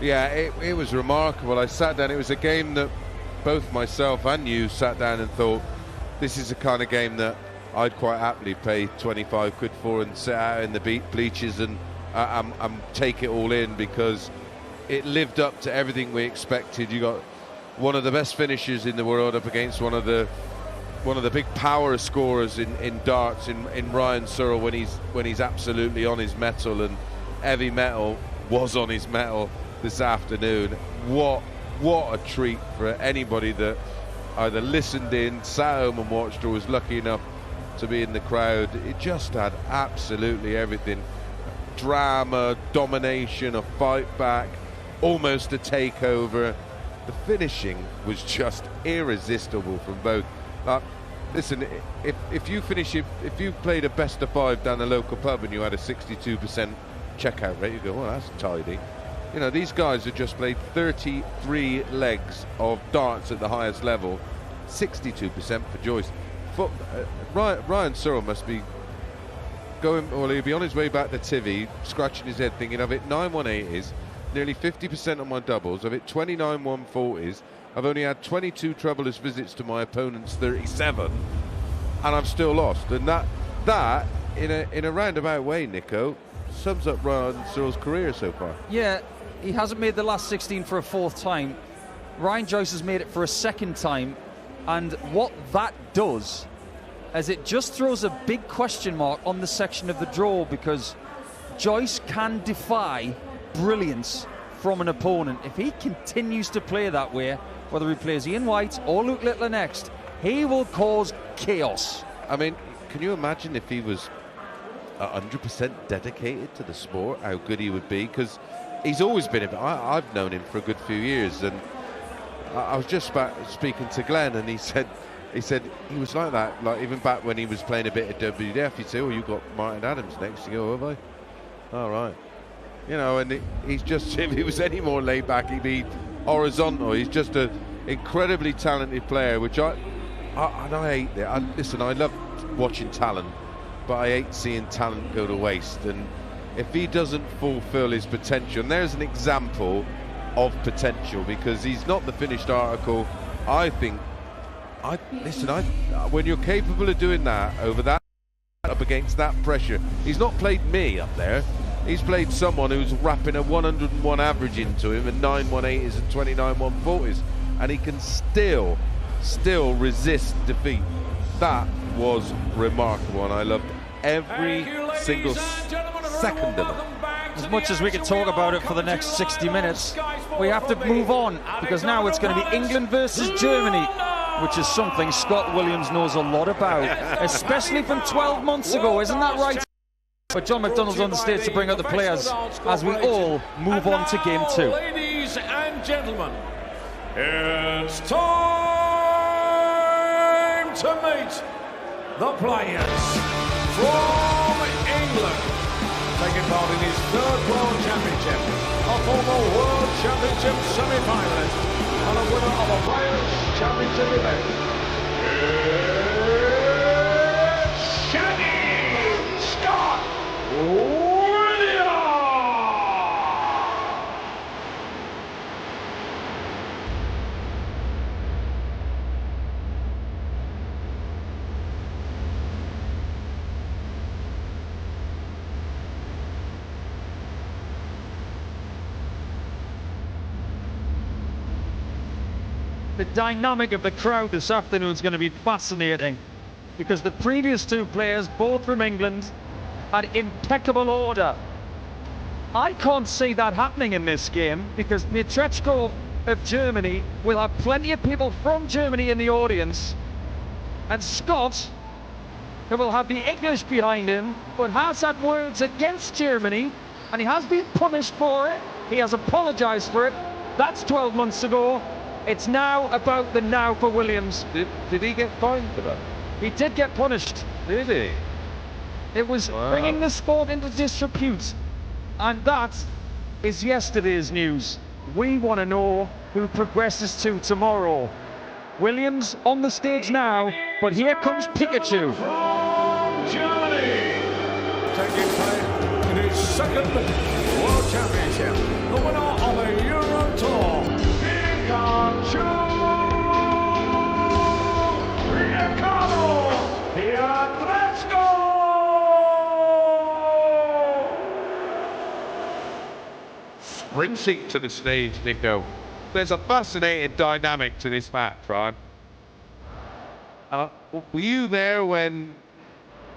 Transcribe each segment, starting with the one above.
Yeah, it was remarkable. I sat down, it was a game that both myself and you sat down and thought, this is the kind of game that I'd quite happily pay 25 quid for and sit out in the bleachers and take it all in, because it lived up to everything we expected. You got one of the best finishers in the world up against one of the big power scorers in darts in Ryan Searle when he's absolutely on his mettle, and heavy metal was on his mettle this afternoon. What a treat for anybody that either listened in, sat home and watched, or was lucky enough to be in the crowd. It just had absolutely everything. Drama, domination, a fight back, almost a takeover. The finishing was just irresistible from both. Listen, if you played a best of 5 down the local pub and you had a 62% checkout rate, you go, well, that's tidy. You know, these guys have just played 33 legs of darts at the highest level, 62% for Joyce. Ryan Searle must be going, well, he'll be on his way back to Tivy, scratching his head thinking, I've hit 9 180s, nearly 50% on my doubles, I've hit 29 140s, I've only had 22 troubleless visits to my opponent's 37, and I've still lost. And that in a roundabout way, Nico, sums up Ryan Searle's career so far. Yeah, he hasn't made the last 16 for a 4th time. Ryan Joyce has made it for a 2nd time, and what that does is it just throws a big question mark on the section of the draw, because Joyce can defy brilliance from an opponent. If he continues to play that way, whether he plays Ian White or Luke Littler next, he will cause chaos. I mean, can you imagine if he was 100% dedicated to the sport, how good he would be? Because he's always been, I've known him for a good few years, and I was just speaking to Glenn, and he said he was like that, like even back when he was playing a bit of WDF. He'd say, oh, you got Martin Adams next. You go, have I? All right. You know, and he's just, if he was any more laid back, he'd be horizontal. He's just an incredibly talented player, which I hate that. Listen, I love watching talent, but I hate seeing talent go to waste. And if he doesn't fulfill his potential, and there's an example of potential, because he's not the finished article. I think, when you're capable of doing that over that, up against that pressure, he's not played me up there. He's played someone who's wrapping a 101 average into him and 9 180s and 29 140s, and he can still resist defeat. That was remarkable, and I loved every single second of it. As much as we could talk about it for the next 60 minutes, we have to move on, because now it's going to be England versus Germany, which is something Scott Williams knows a lot about, especially from 12 months ago, isn't that right? But John McDonald's on the stage to bring out the players as we all move on to game 2. Ladies and gentlemen, it's time to meet the players from England, taking part in his 3rd World Championship, a former World Championship semi-finalist, and a winner of a Players' Championship event. It's Shaggy Scott Williams! The dynamic of the crowd this afternoon is going to be fascinating, because the previous 2 players, both from England, had impeccable order. I can't see that happening in this game, because Pietreczko of Germany will have plenty of people from Germany in the audience, and Scott, who will have the English behind him, but has had words against Germany, and he has been punished for it. He has apologised for it. That's 12 months ago. It's now about the now for Williams. Did he get fined for that? He did get punished. Did he? It was bringing the sport into disrepute. And that is yesterday's news. We want to know who progresses to tomorrow. Williams on the stage now, but here comes Pikachu. From Germany, taking part in his 2nd World Championship, the winner of a sprinting to the stage, Nico. There's a fascinating dynamic to this match, right? Were you there when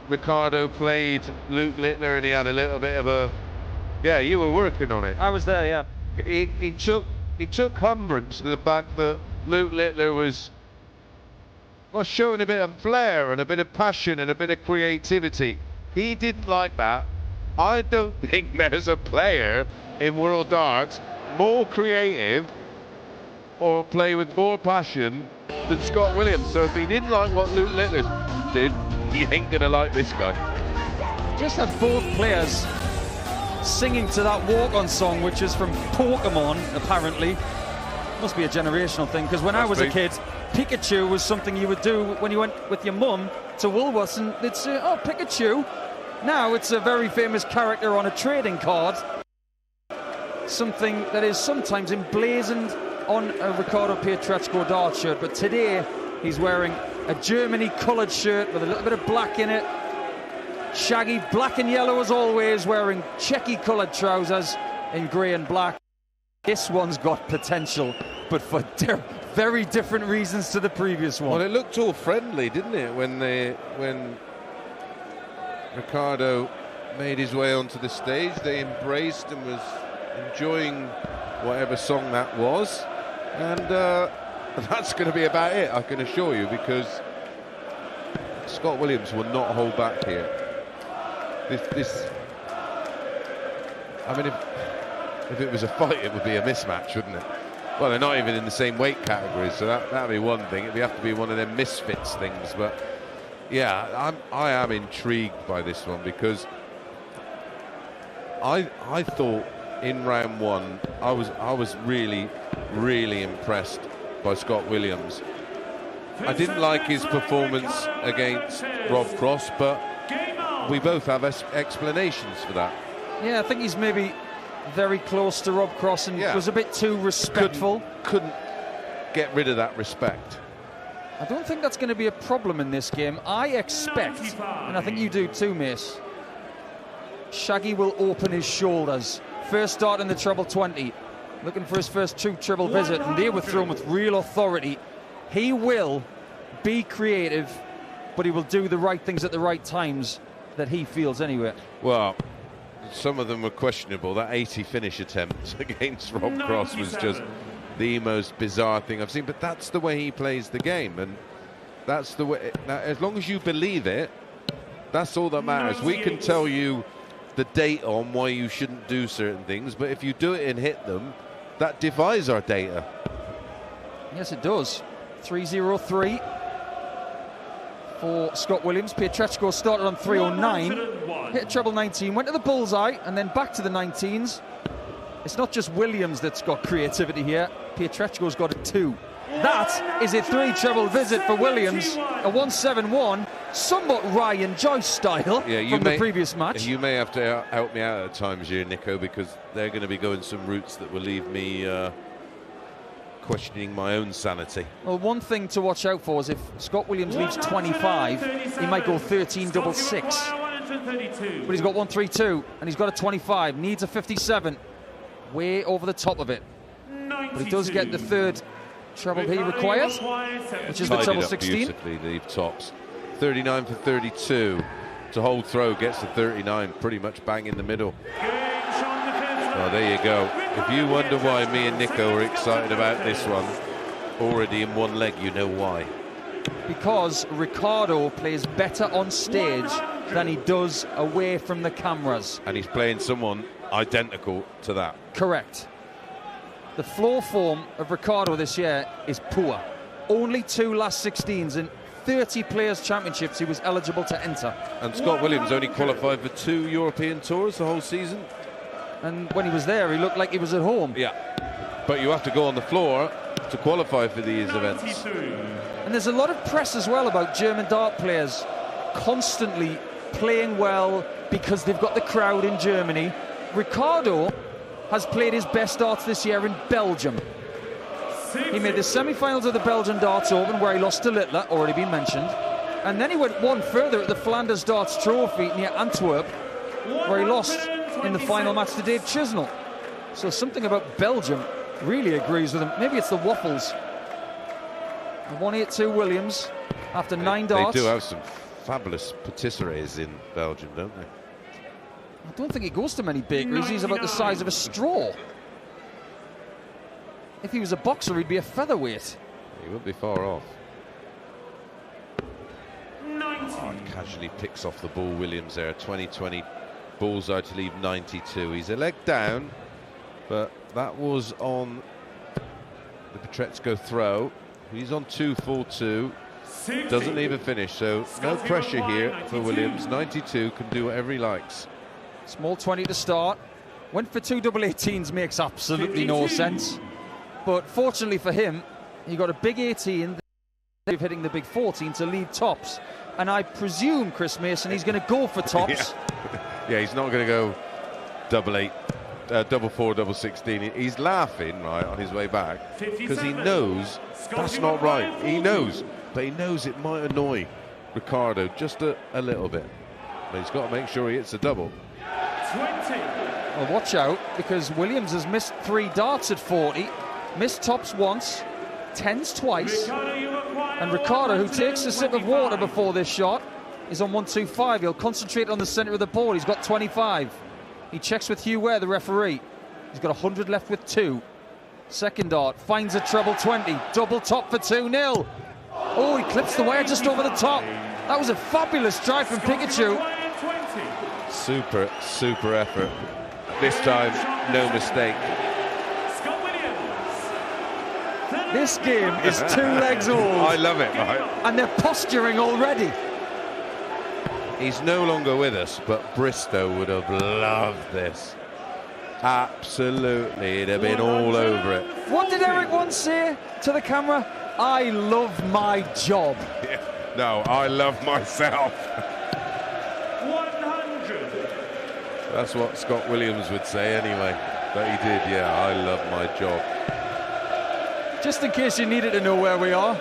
Ricardo played Luke Littler and he had a little bit of a... Yeah, you were working on it. I was there, yeah. He took umbrage to the fact that Luke Littler was showing a bit of flair and a bit of passion and a bit of creativity. He didn't like that. I don't think there's a player in World Darts more creative or play with more passion than Scott Williams. So if he didn't like what Luke Littler did, he ain't gonna like this guy. Just had both players singing to that walk-on song, which is from Pokemon, apparently. Must be a generational thing, because when I was a kid, Pikachu was something you would do when you went with your mum to Woolworths, and they'd say, oh, Pikachu. Now it's a very famous character on a trading card, something that is sometimes emblazoned on a Ricardo Pietreczko dart shirt, but today he's wearing a Germany coloured shirt with a little bit of black in it. Shaggy, black and yellow as always, wearing checky coloured trousers in grey and black. This one's got potential, but for very different reasons to the previous one. Well, it looked all friendly, didn't it, when Ricardo made his way onto the stage. They embraced and was enjoying whatever song that was, and that's going to be about it, I can assure you, because Scott Williams will not hold back here. I mean, if it was a fight, it would be a mismatch, wouldn't it? Well, they're not even in the same weight category, so that'd be one thing. It'd have to be one of them misfits things. But yeah, I am intrigued by this one, because I thought in round one I was really impressed by Scott Williams. I didn't like his performance against Rob Cross, but we both have explanations for that. Yeah, I think he's maybe very close to Rob Cross and was a bit too respectful. Couldn't get rid of that respect. I don't think that's going to be a problem in this game. I expect, and I think you do too, Mace, Shaggy will open his shoulders. First start in the treble 20, looking for his first true treble visit, and they were thrown with real authority. He will be creative, but he will do the right things at the right times that he feels anyway. Well, some of them were questionable. That 80 finish attempt against Rob Cross was just the most bizarre thing I've seen, but that's the way he plays the game, and that's the way. Now, as long as you believe it, that's all that matters. We can tell you the date on why you shouldn't do certain things, but if you do it and hit them, that defies our data. Yes, it does. 303 for Scott Williams. Pietreczko started on 309, hit treble 19, went to the bullseye, and then back to the 19s. It's not just Williams that's got creativity here. Pietreczko's got it too. That is a 3 treble visit for Williams, a 171, somewhat Ryan Joyce style from the previous match. You may have to help me out at times here, Nico, because they're going to be going some routes that will leave me questioning my own sanity. Well, one thing to watch out for is if Scott Williams leaves 25, he might go 13-66. But he's got 132 and he's got a 25, needs a 57, way over the top of it. But he does get the third treble he requires, which is the treble 16. Beautifully, leave tops. 39 for 32 to hold throw, gets to 39, pretty much bang in the middle. Well, there you go. If you wonder why me and Nico are excited about this one, already in one leg, you know why. Because Ricardo plays better on stage than he does away from the cameras. And he's playing someone identical to that. Correct. The floor form of Ricardo this year is poor. Only 2 last 16s in 30 Players' Championships he was eligible to enter. And Scott Williams only qualified for 2 European tours the whole season. And when he was there, he looked like he was at home. Yeah, but you have to go on the floor to qualify for these events. And there's a lot of press as well about German dart players constantly playing well because they've got the crowd in Germany. Ricardo has played his best darts this year in Belgium. He made the semi-finals of the Belgian Darts Open, where he lost to Littler, already been mentioned. And then he went one further at the Flanders Darts Trophy near Antwerp, where he lost in the final match to Dave Chisnell. So something about Belgium really agrees with him. Maybe it's the waffles. 182 Williams after 9 darts. They do have some fabulous patisseries in Belgium, don't they? I don't think he goes to many bakeries. He's about the size of a straw. If he was a boxer, he'd be a featherweight. He wouldn't be far off. Oh, casually picks off the ball, Williams there. 20-20 bullseye to leave 92. He's a leg down, but that was on the Pietreczko throw. He's on 2-4-2. Doesn't leave a finish, so no pressure here for Williams. 92, can do whatever he likes. Small 20 to start. Went for 2 double 18s, makes absolutely no sense. But fortunately for him, he got a big 18, hitting the big 14 to lead tops. And I presume, Chris Mason, he's going to go for tops. Yeah, he's not going to go double 8, double 4, double 16. He's laughing, right, on his way back, because he knows that's not right. He knows, but he knows it might annoy Ricardo just a little bit. But he's got to make sure he hits a double. 20. Well, watch out, because Williams has missed 3 darts at 40, missed tops once, 10s twice, and Ricardo, who takes a sip of water before this shot, is on 125. He'll concentrate on the centre of the board. He's got 25. He checks with Hugh Ware, the referee. He's got 100 left with 2. Second dart, finds a treble 20, double top for 2-0. Oh, he clips the wire just over the top. That was a fabulous drive from Pietreczko. Super effort. This time, no mistake. This game is 2 legs old. I love it, right? And they're posturing already. He's no longer with us, but Bristow would have loved this. Absolutely, it'd have been all over it. What did Eric once say to the camera? I love my job. Yeah. No, I love myself. 100. That's what Scott Williams would say anyway. But he did, yeah, I love my job. Just in case you needed to know where we are.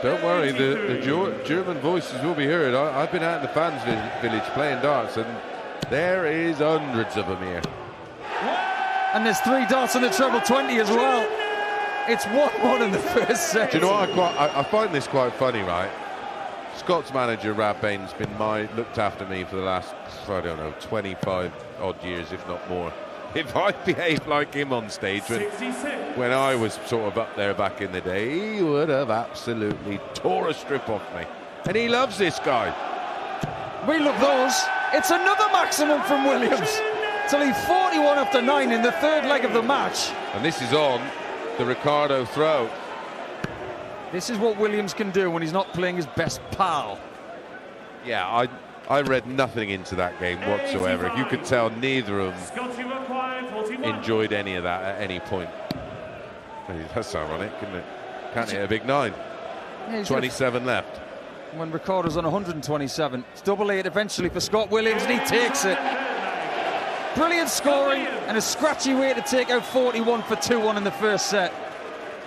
Don't worry, the German voices will be heard. I've been out in the fans village playing darts, and there is hundreds of them here. And there's 3 darts on the treble 20 as well. It's 1-1 in the first set. Do you know what I find this quite funny, right? Scott's manager, Rab Bain's been looked after me for the last, I don't know, 25 odd years, if not more. If I behaved like him on stage when I was sort of up there back in the day, he would have absolutely tore a strip off me. And he loves this guy. We love those. It's another maximum from Williams to leave 41 after 9 in the 3rd leg of the match. And this is on the Ricardo throw. This is what Williams can do when he's not playing his best pal. Yeah, I read nothing into that game whatsoever. You could tell neither of them enjoyed any of that at any point. That's ironic, isn't it? Can't hit a big 9. Yeah, 27 left. When Ricardo's on 127. It's double 8 eventually for Scott Williams, and he takes it. Brilliant scoring and a scratchy way to take out 41 for 2-1 in the first set.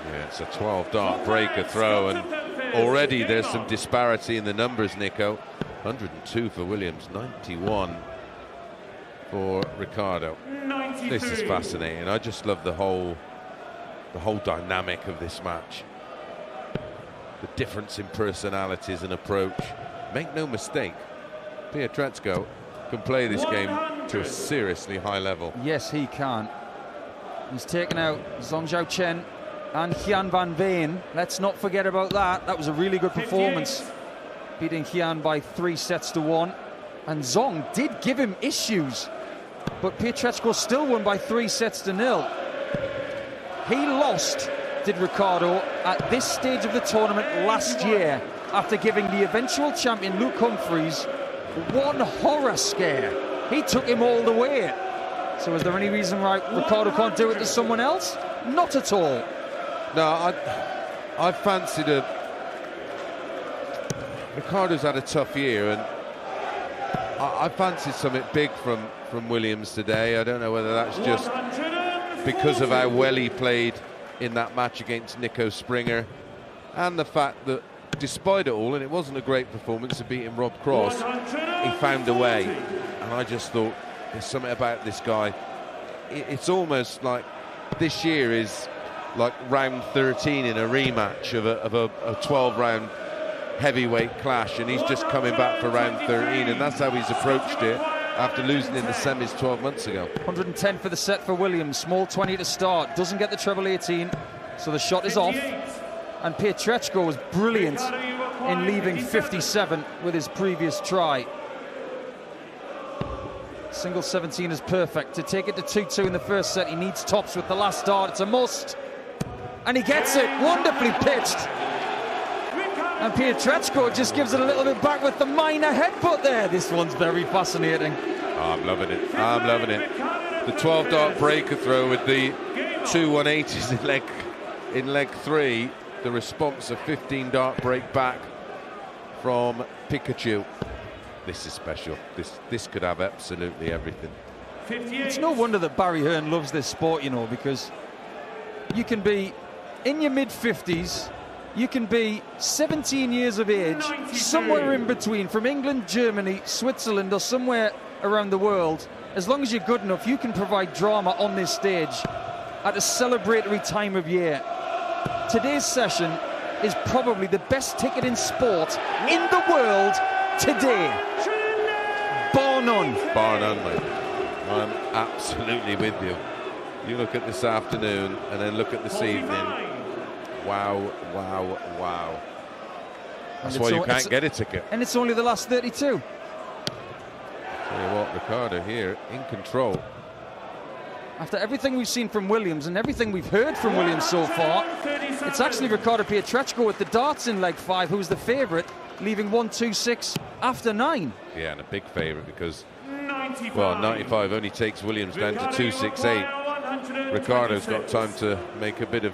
Yeah, it's a 12-dart breaker throw, and already there's some disparity in the numbers, Nico. 102 for Williams, 91 for Ricardo. 93. This is fascinating. I just love the whole dynamic of this match. The difference in personalities and approach. Make no mistake, Pietreczko can play this game to a seriously high level. Yes, he can. He's taken out Zhong Zhao Chen and Gian van Veen. Let's not forget about that. That was a really good performance, beating Gian by 3 sets to 1. And Zhong did give him issues, but Pietreczko still won by 3 sets to 0. He lost, did Ricardo, at this stage of the tournament last year, after giving the eventual champion Luke Humphries one horror scare. He took him all the way. So is there any reason why Ricardo can't do it to someone else? Not at all. No, I fancied Ricardo's had a tough year, and I fancied something big from Williams today. I don't know whether that's just because of how well he played in that match against Nico Springer, and the fact that despite it all, and it wasn't a great performance of beating Rob Cross, he found a way. and I just thought there's something about this guy. It's almost like this year is like round 13 in a rematch of a 12-round heavyweight clash, and he's just coming back for round 13, and that's how he's approached it after losing in the semis 12 months ago. 110 for the set for Williams. Small 20 to start. Doesn't get the treble 18, so the shot is off. And Pietreczko was brilliant in leaving 57 with his previous try. Single 17 is perfect. To take it to 2-2 in the first set, he needs tops with the last dart. It's a must. And he gets it. Wonderfully pitched. And Pietreczko just gives it a little bit back with the minor headbutt there. This one's very fascinating. Oh, I'm loving it. I'm loving it. The 12-dart breaker throw with the 2 180s in leg 3. The response, a 15-dart break back from Pietreczko. This is special. This could have absolutely everything. It's no wonder that Barry Hearn loves this sport, you know, because you can be in your mid-50s, you can be 17 years of age, somewhere in between, from England, Germany, Switzerland, or somewhere around the world. As long as you're good enough, you can provide drama on this stage at a celebratory time of year. Today's session is probably the best ticket in sport in the world today. Bar none. Bar none, mate. I'm absolutely with you. You look at this afternoon and then look at this evening. Wow, wow, wow. That's why you can't get a ticket. And it's only the last 32. Tell you what, Ricardo here in control. After everything we've seen from Williams and everything we've heard from Williams so far, it's actually Ricardo Pietreczko with the darts in leg 5 who's the favourite, leaving 1-2-6 after 9. Yeah, and a big favourite because, well, 95 only takes Williams down to 2-6-8. Ricardo's got time to make a bit of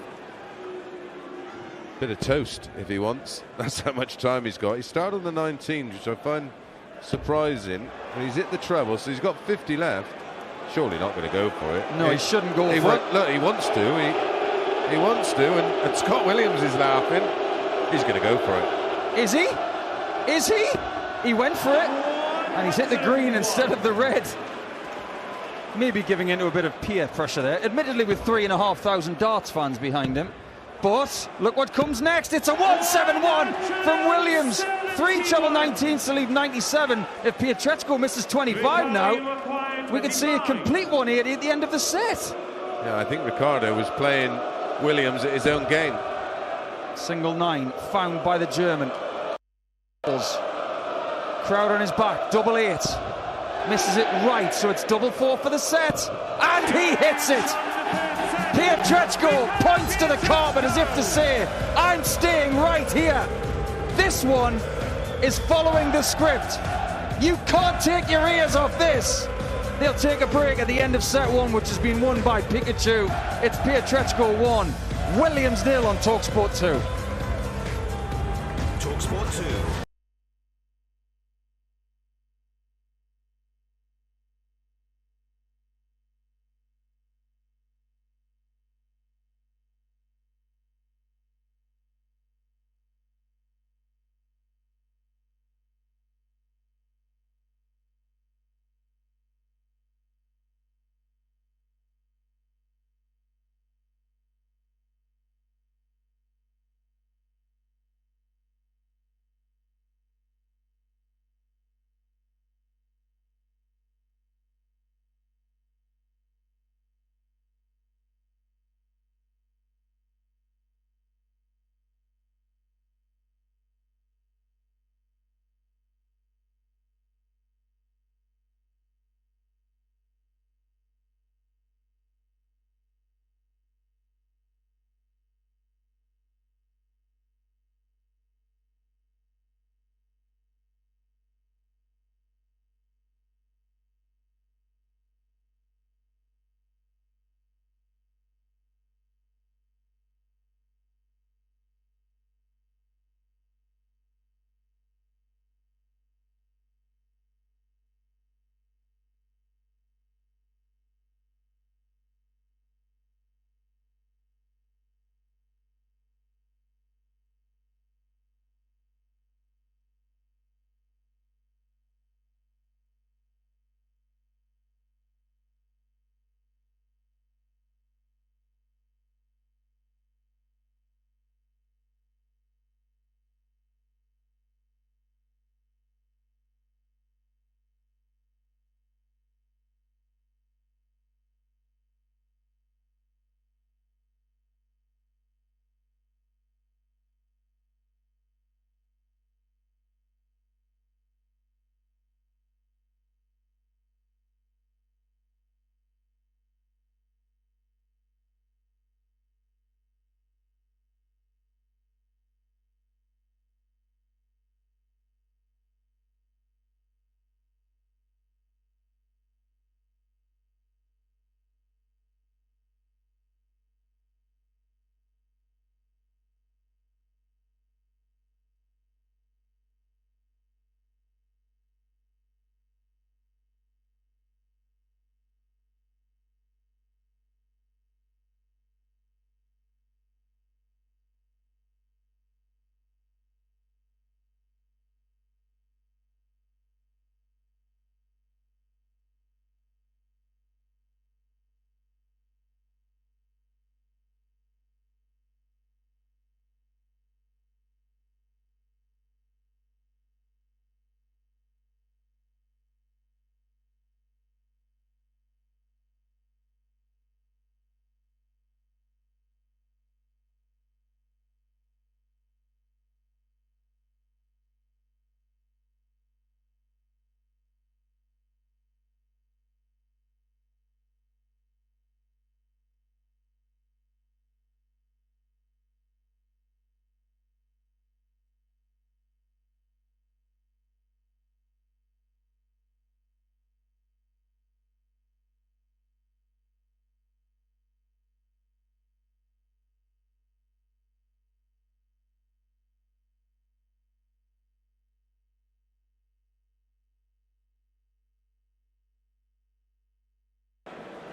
toast if he wants. That's how much time he's got. He started on the 19, which I find surprising. And he's hit the treble, so he's got 50 left. Surely not going to go for it. No, he shouldn't go for it. Look, he wants to. He wants to, and Scott Williams is laughing. He's going to go for it. Is he? Is he? He went for it, and he's hit the green instead of the red. Maybe giving into a bit of peer pressure there. Admittedly, with 3,500 darts fans behind him. But look what comes next. It's a 1-7-1 from Williams. 3 treble 19s to leave 97. If Pietreczko misses 25 now, we could see a complete 180 at the end of the set. Yeah, I think Ricardo was playing Williams at his own game. Single 9 found by the German. Crowd on his back, double 8. Misses it right, so it's double 4 for the set. And he hits it! Pietreczko points to the carpet as if to say, I'm staying right here. This one is following the script. You can't take your ears off this. They'll take a break at the end of set 1, which has been won by Pikachu. It's Pietreczko 1, Williams 0 on talkSPORT 2. talkSPORT 2.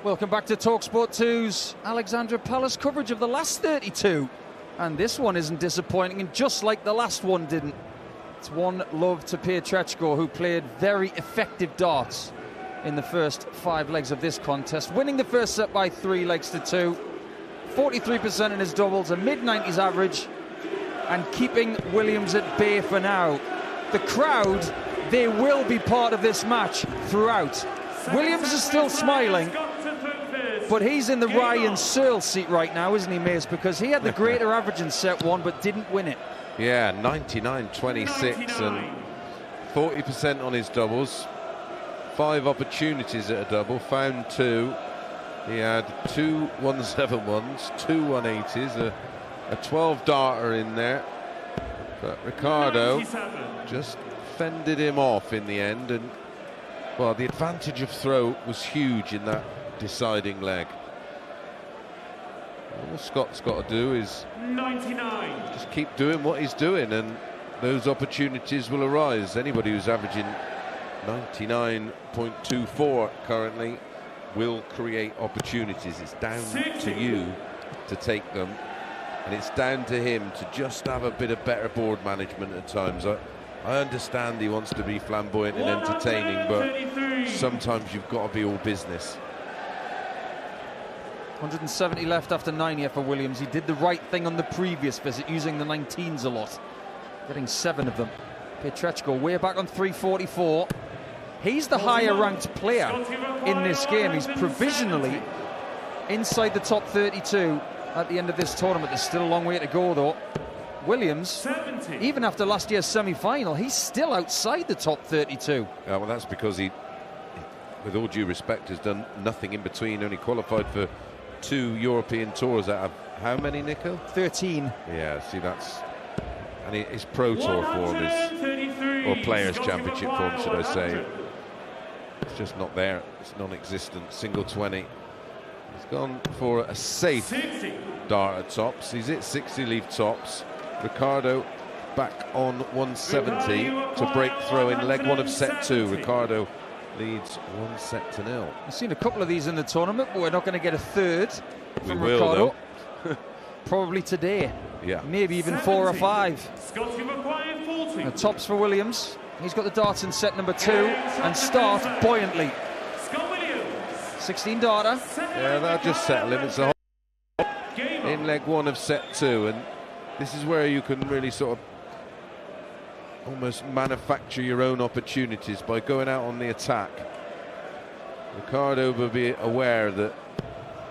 Welcome back to talkSPORT 2's Alexandra Palace coverage of the last 32. And this one isn't disappointing, and just like the last one didn't. It's 1-0 to Pietreczko, who played very effective darts in the first 5 legs of this contest, winning the first set by 3 legs to 2. 43% in his doubles, a mid-90s average, and keeping Williams at bay for now. The crowd, they will be part of this match throughout. Williams is still smiling, but he's in the Ryan Searle seat right now, isn't he, Mace? Because he had the greater average in set 1, but didn't win it. Yeah, 99-26 and 40% on his doubles. 5 opportunities at a double, found 2. He had 2 171s, 2 180s, a 12 darter in there. But Ricardo just fended him off in the end, and well, the advantage of throw was huge in that deciding leg. All Scott's got to do is just keep doing what he's doing, and those opportunities will arise. Anybody who's averaging 99.24 currently will create opportunities. It's down to you to take them, and it's down to him to just have a bit of better board management at times. I understand he wants to be flamboyant and entertaining, but sometimes you've got to be all business. 170 left after 9 here for Williams. He did the right thing on the previous visit, using the 19s a lot, getting 7 of them. Pietreczko way back on 344. He's the higher ranked player in this game. He's provisionally inside the top 32 at the end of this tournament. There's still a long way to go though. Williams, even after last year's semi-final, he's still outside the top 32. Yeah, well, that's because he, with all due respect, has done nothing in between. Only qualified for 2 European tours out of how many, Nico? 13. Yeah, see, that's... And his Pro Tour form is... Or Players' Championship form, should I say. It's just not there. It's non-existent. Single 20. He's gone for a safe dart at tops. He's hit 60 leaf tops. Ricardo back on 170 to break throw in leg 1 of set 2. Ricardo leads 1-0. We've seen a couple of these in the tournament, but we're not going to get a third from We will, Ricardo. though. Probably today. Yeah. Maybe even 4 or 5. Now, tops for Williams. He's got the darts in set number 2 and start buoyantly. 16 darter. Yeah, that'll just settle him. It's a whole in leg 1 of set 2, and this is where you can really sort of almost manufacture your own opportunities by going out on the attack. Ricardo will be aware that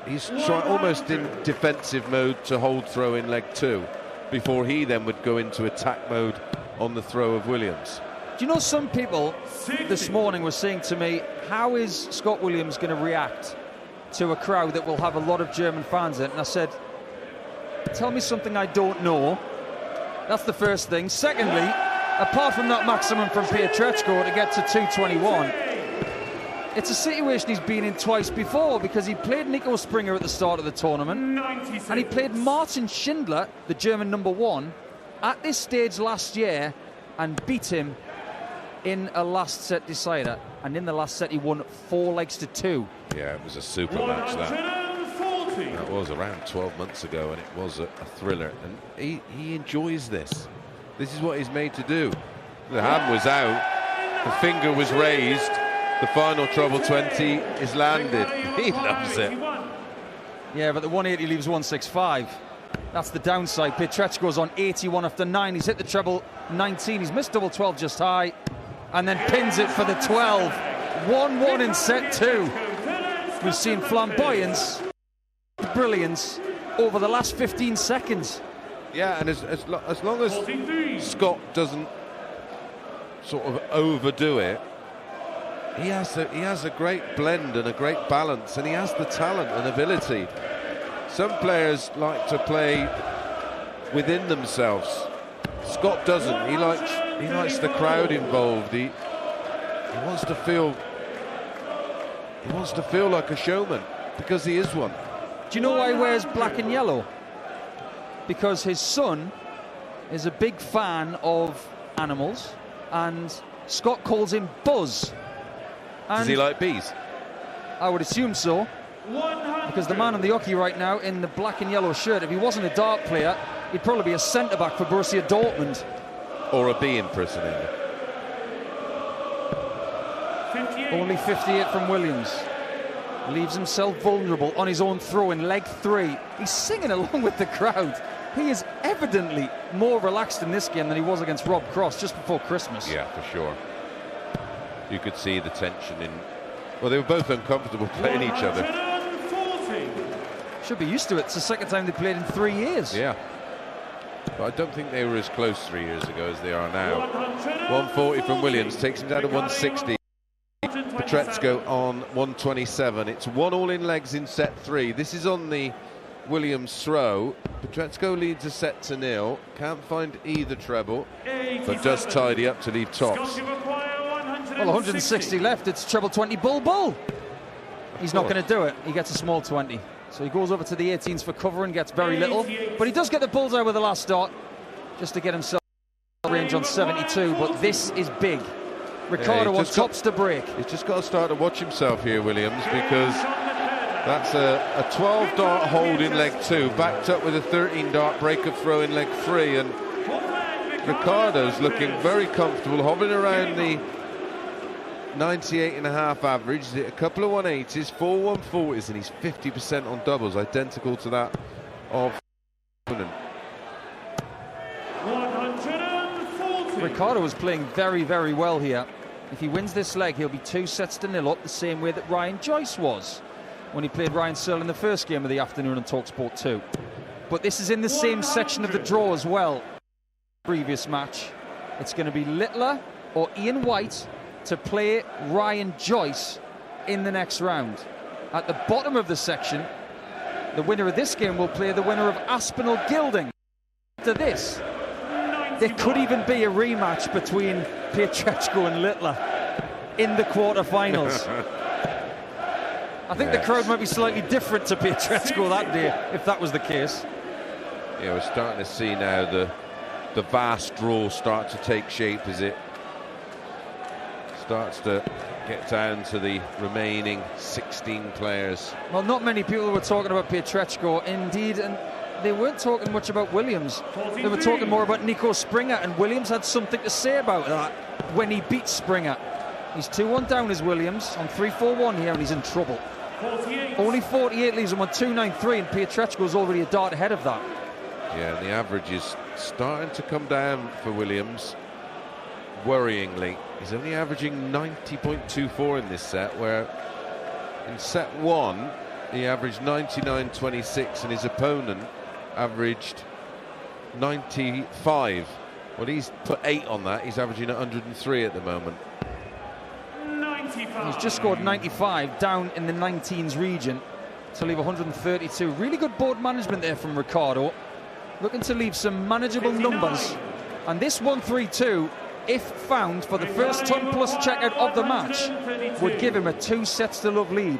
he's almost in defensive mode to hold throw in leg 2 before he then would go into attack mode on the throw of Williams. Do you know, some people this morning were saying to me, how is Scott Williams going to react to a crowd that will have a lot of German fans in it? And I said, tell me something I don't know. That's the first thing. Secondly, apart from that maximum from Pietreczko to get to 221, it's a situation he's been in twice before, because he played Nico Springer at the start of the tournament, and he played Martin Schindler, the German #1, at this stage last year and beat him in a last set decider. And in the last set he won 4 legs to 2. Yeah, it was a super match, that was around 12 months ago, and it was a thriller, and he enjoys this. This is what he's made to do. The hand was out, the finger was raised, the final treble 20 is landed. He loves it. Yeah, but the 180 leaves 165. That's the downside. Pietreczko's on 81 after 9. He's hit the treble 19. He's missed double 12 just high, and then pins it for the 12. 1-1 in set 2. We've seen flamboyance, brilliance over the last 15 seconds. Yeah, and as long as Scott doesn't sort of overdo it, he has a great blend and a great balance, and he has the talent and ability. Some players like to play within themselves. Scott doesn't. He likes the crowd involved. He wants to feel like a showman, because he is one. Do you know why he wears black and yellow? Because his son is a big fan of animals, and Scott calls him Buzz. And does he like bees? I would assume so. Because the man on the hockey right now in the black and yellow shirt, if he wasn't a dart player, he'd probably be a centre-back for Borussia Dortmund. Or a B impersonator. Only 58 from Williams. Leaves himself vulnerable on his own throw in leg 3. He's singing along with the crowd. He is evidently more relaxed in this game than he was against Rob Cross just before Christmas. Yeah, for sure. You could see the tension in... Well, they were both uncomfortable playing each other. Should be used to it. It's the second time they played in 3 years. Yeah. But I don't think they were as close 3 years ago as they are now. 140 from Williams, takes him down to 160. Pietreczko on 127. It's 1-1 in legs in set 3. This is on the Williams throw. Pietreczko leads a set to 0. Can't find either treble, but does tidy up to leave tops. Well, 160 left. It's treble 20 bull. He's not going to do it. He gets a small 20. So he goes over to the 18s for cover and gets very little. But he does get the bullseye with the last dart, just to get himself range on 72. But this is big. Ricardo wants tops to break. He's just got to start to watch himself here, Williams, because that's a 12 dart hold in leg 2, backed up with a 13 dart breaker throw in leg 3, and Ricardo's looking very comfortable, hovering around the 98.5 average. He's hit a couple of 180s, 4 140s, and he's 50% on doubles, identical to that of opponent. Ricardo was playing very, very well here. If he wins this leg, he'll be 2-0 up, the same way that Ryan Joyce was when he played Ryan Searle in the first game of the afternoon on talkSPORT 2. But this is in the same section of the draw as well. Previous match, it's going to be Littler or Ian White to play Ryan Joyce in the next round. At the bottom of the section, the winner of this game will play the winner of Aspinall Gilding. After this, there could even be a rematch between Pietreczko and Littler in the quarterfinals. I think the crowd might be slightly different to Pietreczko that day, if that was the case. Yeah, we're starting to see now the vast draw start to take shape as it starts to get down to the remaining 16 players. Well, not many people were talking about Pietreczko, indeed, and they weren't talking much about Williams. They were talking more about Nico Springer, and Williams had something to say about that when he beat Springer. He's 2-1 down as Williams on 3-4-1 here, and he's in trouble. 48. Only 48 leaves him on 2-9-3, and Pietreczko's already a dart ahead of that. Yeah, and the average is starting to come down for Williams, worryingly. He's only averaging 90.24 in this set, where in set 1 he averaged 99.26 and his opponent averaged 95. Well, he's put 8 on that. He's averaging 103 at the moment. 95. He's just scored 95 down in the 19s region to leave 132. Really good board management there from Ricardo, looking to leave some manageable 59. numbers. And this 132, if found for the first ton plus checkout of the match, would give him a 2-0 lead.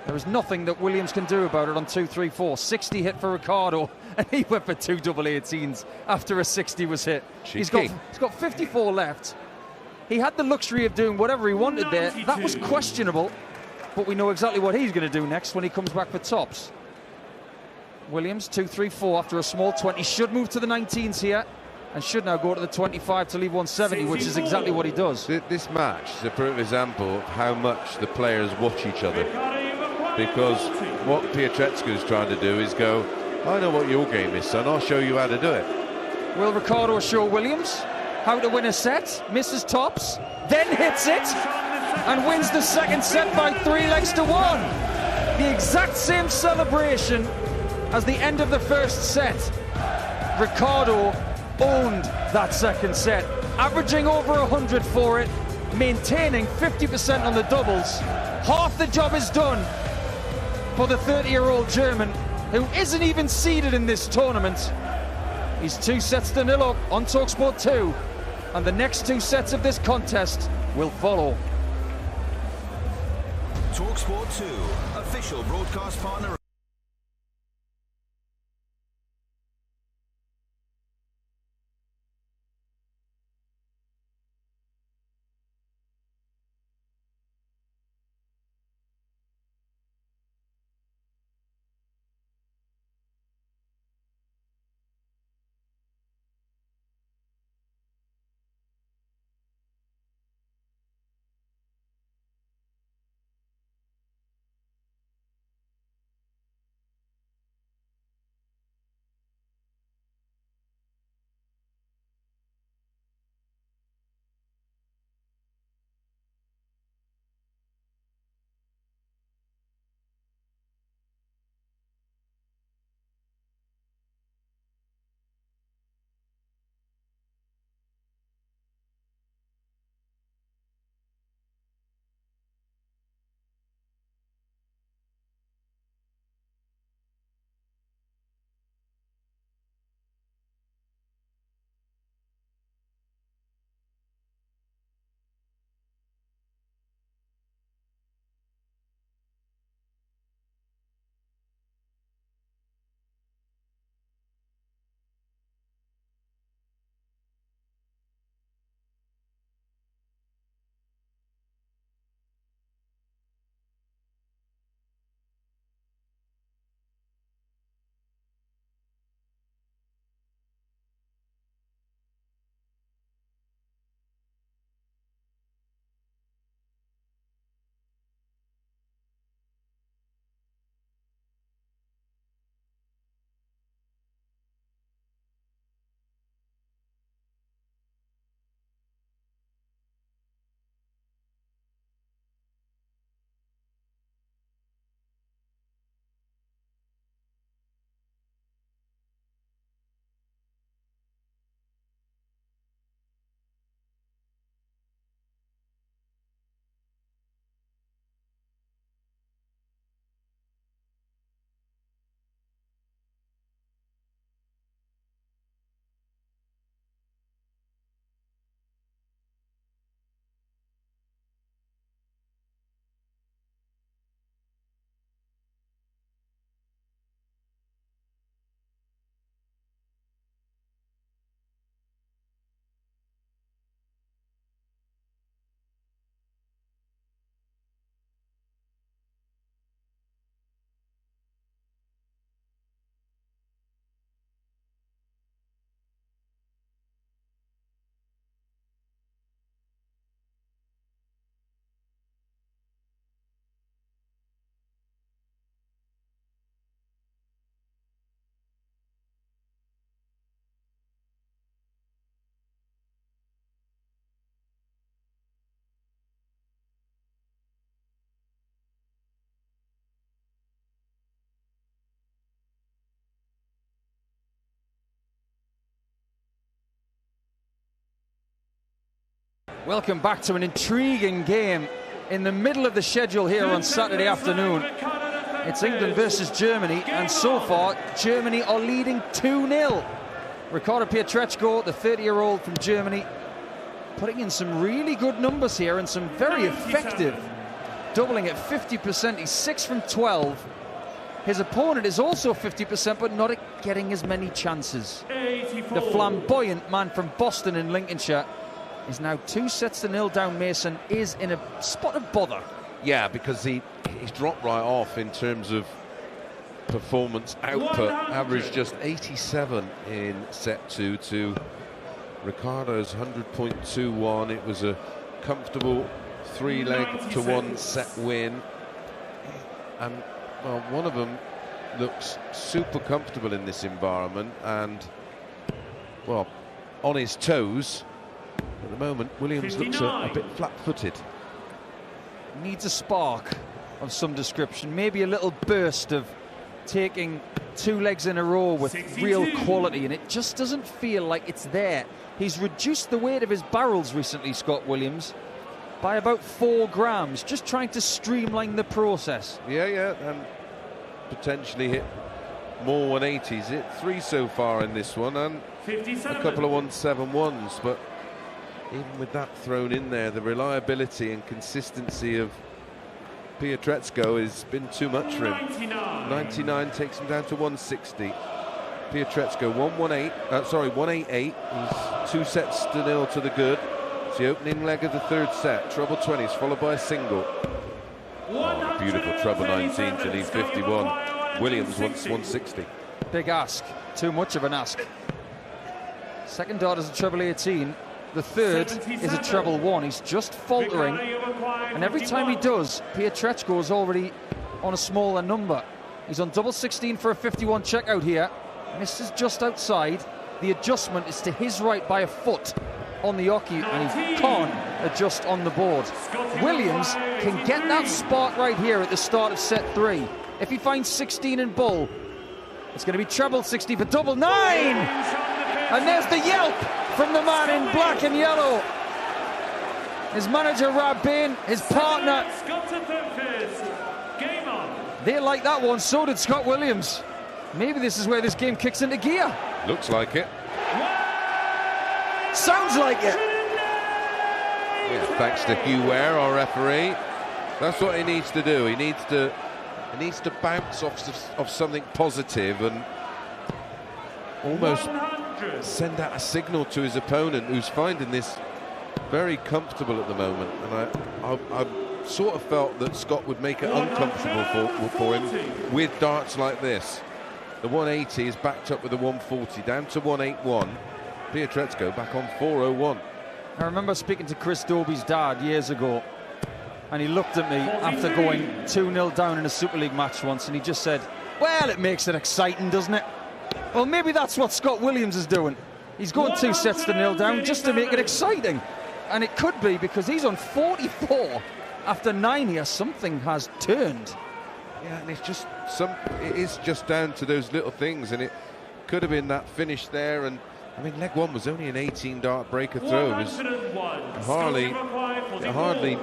There is nothing that Williams can do about it on 2-3-4. 60 hit for Ricardo, and he went for 2 double 18s after a 60 was hit. He's got 54 left. He had the luxury of doing whatever he wanted there. That was questionable, but we know exactly what he's going to do next when he comes back for tops. Williams 2-3-4 after a small 20. Should move to the 19s here, and should now go to the 25 to leave 170, which is exactly what he does. This match is a perfect example of how much the players watch each other, because what Pietreczko is trying to do is go, I know what your game is, son, I'll show you how to do it. Will Ricardo show Williams how to win a set? Misses tops, then hits it, and wins the second set by 3 legs to 1. The exact same celebration as the end of the first set. Ricardo owned that second set, averaging over 100 for it, maintaining 50% on the doubles. Half the job is done for the 30-year-old German, who isn't even seeded in this tournament. He's 2-0 up on talkSPORT 2, and the next 2 sets of this contest will follow. talkSPORT 2, official broadcast partner. Welcome back to an intriguing game in the middle of the schedule here on Saturday afternoon. It's England versus Germany, and so far Germany are leading 2-0. Ricardo Pietreczko, the 30-year-old from Germany, putting in some really good numbers here and some very effective, doubling at 50%. He's 6 from 12. His opponent is also 50%, but not getting as many chances. The flamboyant man from Boston in Lincolnshire is now 2-0 down. Mason is in a spot of bother. Yeah, because he's dropped right off in terms of performance output. Averaged just 87 in set 2 to Ricardo's 100.21. It was a comfortable 3-leg to 1 set win. And well, one of them looks super comfortable in this environment and, well, on his toes. At the moment, Williams 59. Looks a bit flat-footed. Needs a spark of some description, maybe a little burst of taking 2 legs in a row with 62. Real quality, and it just doesn't feel like it's there. He's reduced the weight of his barrels recently, Scott Williams, by about 4 grams, just trying to streamline the process. Yeah, and potentially hit more 180s. Hit 3 so far in this one, and 57. A couple of 171s, but even with that thrown in there, the reliability and consistency of Pietreczko has been too much for him. 99 takes him down to 160. Pietreczko 188. He's 2-0 to the good. It's the opening leg of the 3rd set. Treble 20s followed by a single. Oh, beautiful treble 19 to lead 51. Williams wants 160. Big ask. Too much of an ask. Second dart is a treble 18. The 3rd is a treble 1. He's just faltering, and every time he does, Pietreczko is already on a smaller number. He's on double 16 for a 51 checkout here. Misses just outside. The adjustment is to his right by a foot on the oki, and he can't adjust on the board. Williams can get that spark right here at the start of set 3. If he finds 16 in bull, it's going to be treble 60 for double 9. And there's the yelp from the man in black and yellow. His manager, Rob Bain, his partner. They like that one, so did Scott Williams. Maybe this is where this game kicks into gear. Looks like it. Sounds like it. Yeah, thanks to Hugh Ware, our referee. That's what he needs to do. He needs to bounce off something positive and almost send out a signal to his opponent, who's finding this very comfortable at the moment. And I sort of felt that Scott would make it uncomfortable for him with darts like this. The 180 is backed up with the 140, down to 181. Pietreczko back on 401. I remember speaking to Chris Dobie's dad years ago, and he looked at me after going 2-0 down in a Super League match once, and he just said, well, it makes it exciting, doesn't it? Well, maybe that's what Scott Williams is doing. He's going 2-0 down just to make it exciting. And it could be because he's on 44 after 9 here. Something has turned. Yeah, and it is just down to those little things, and it could have been that finish there. And I mean, leg 1 was only an 18-dart breaker throw. It was hardly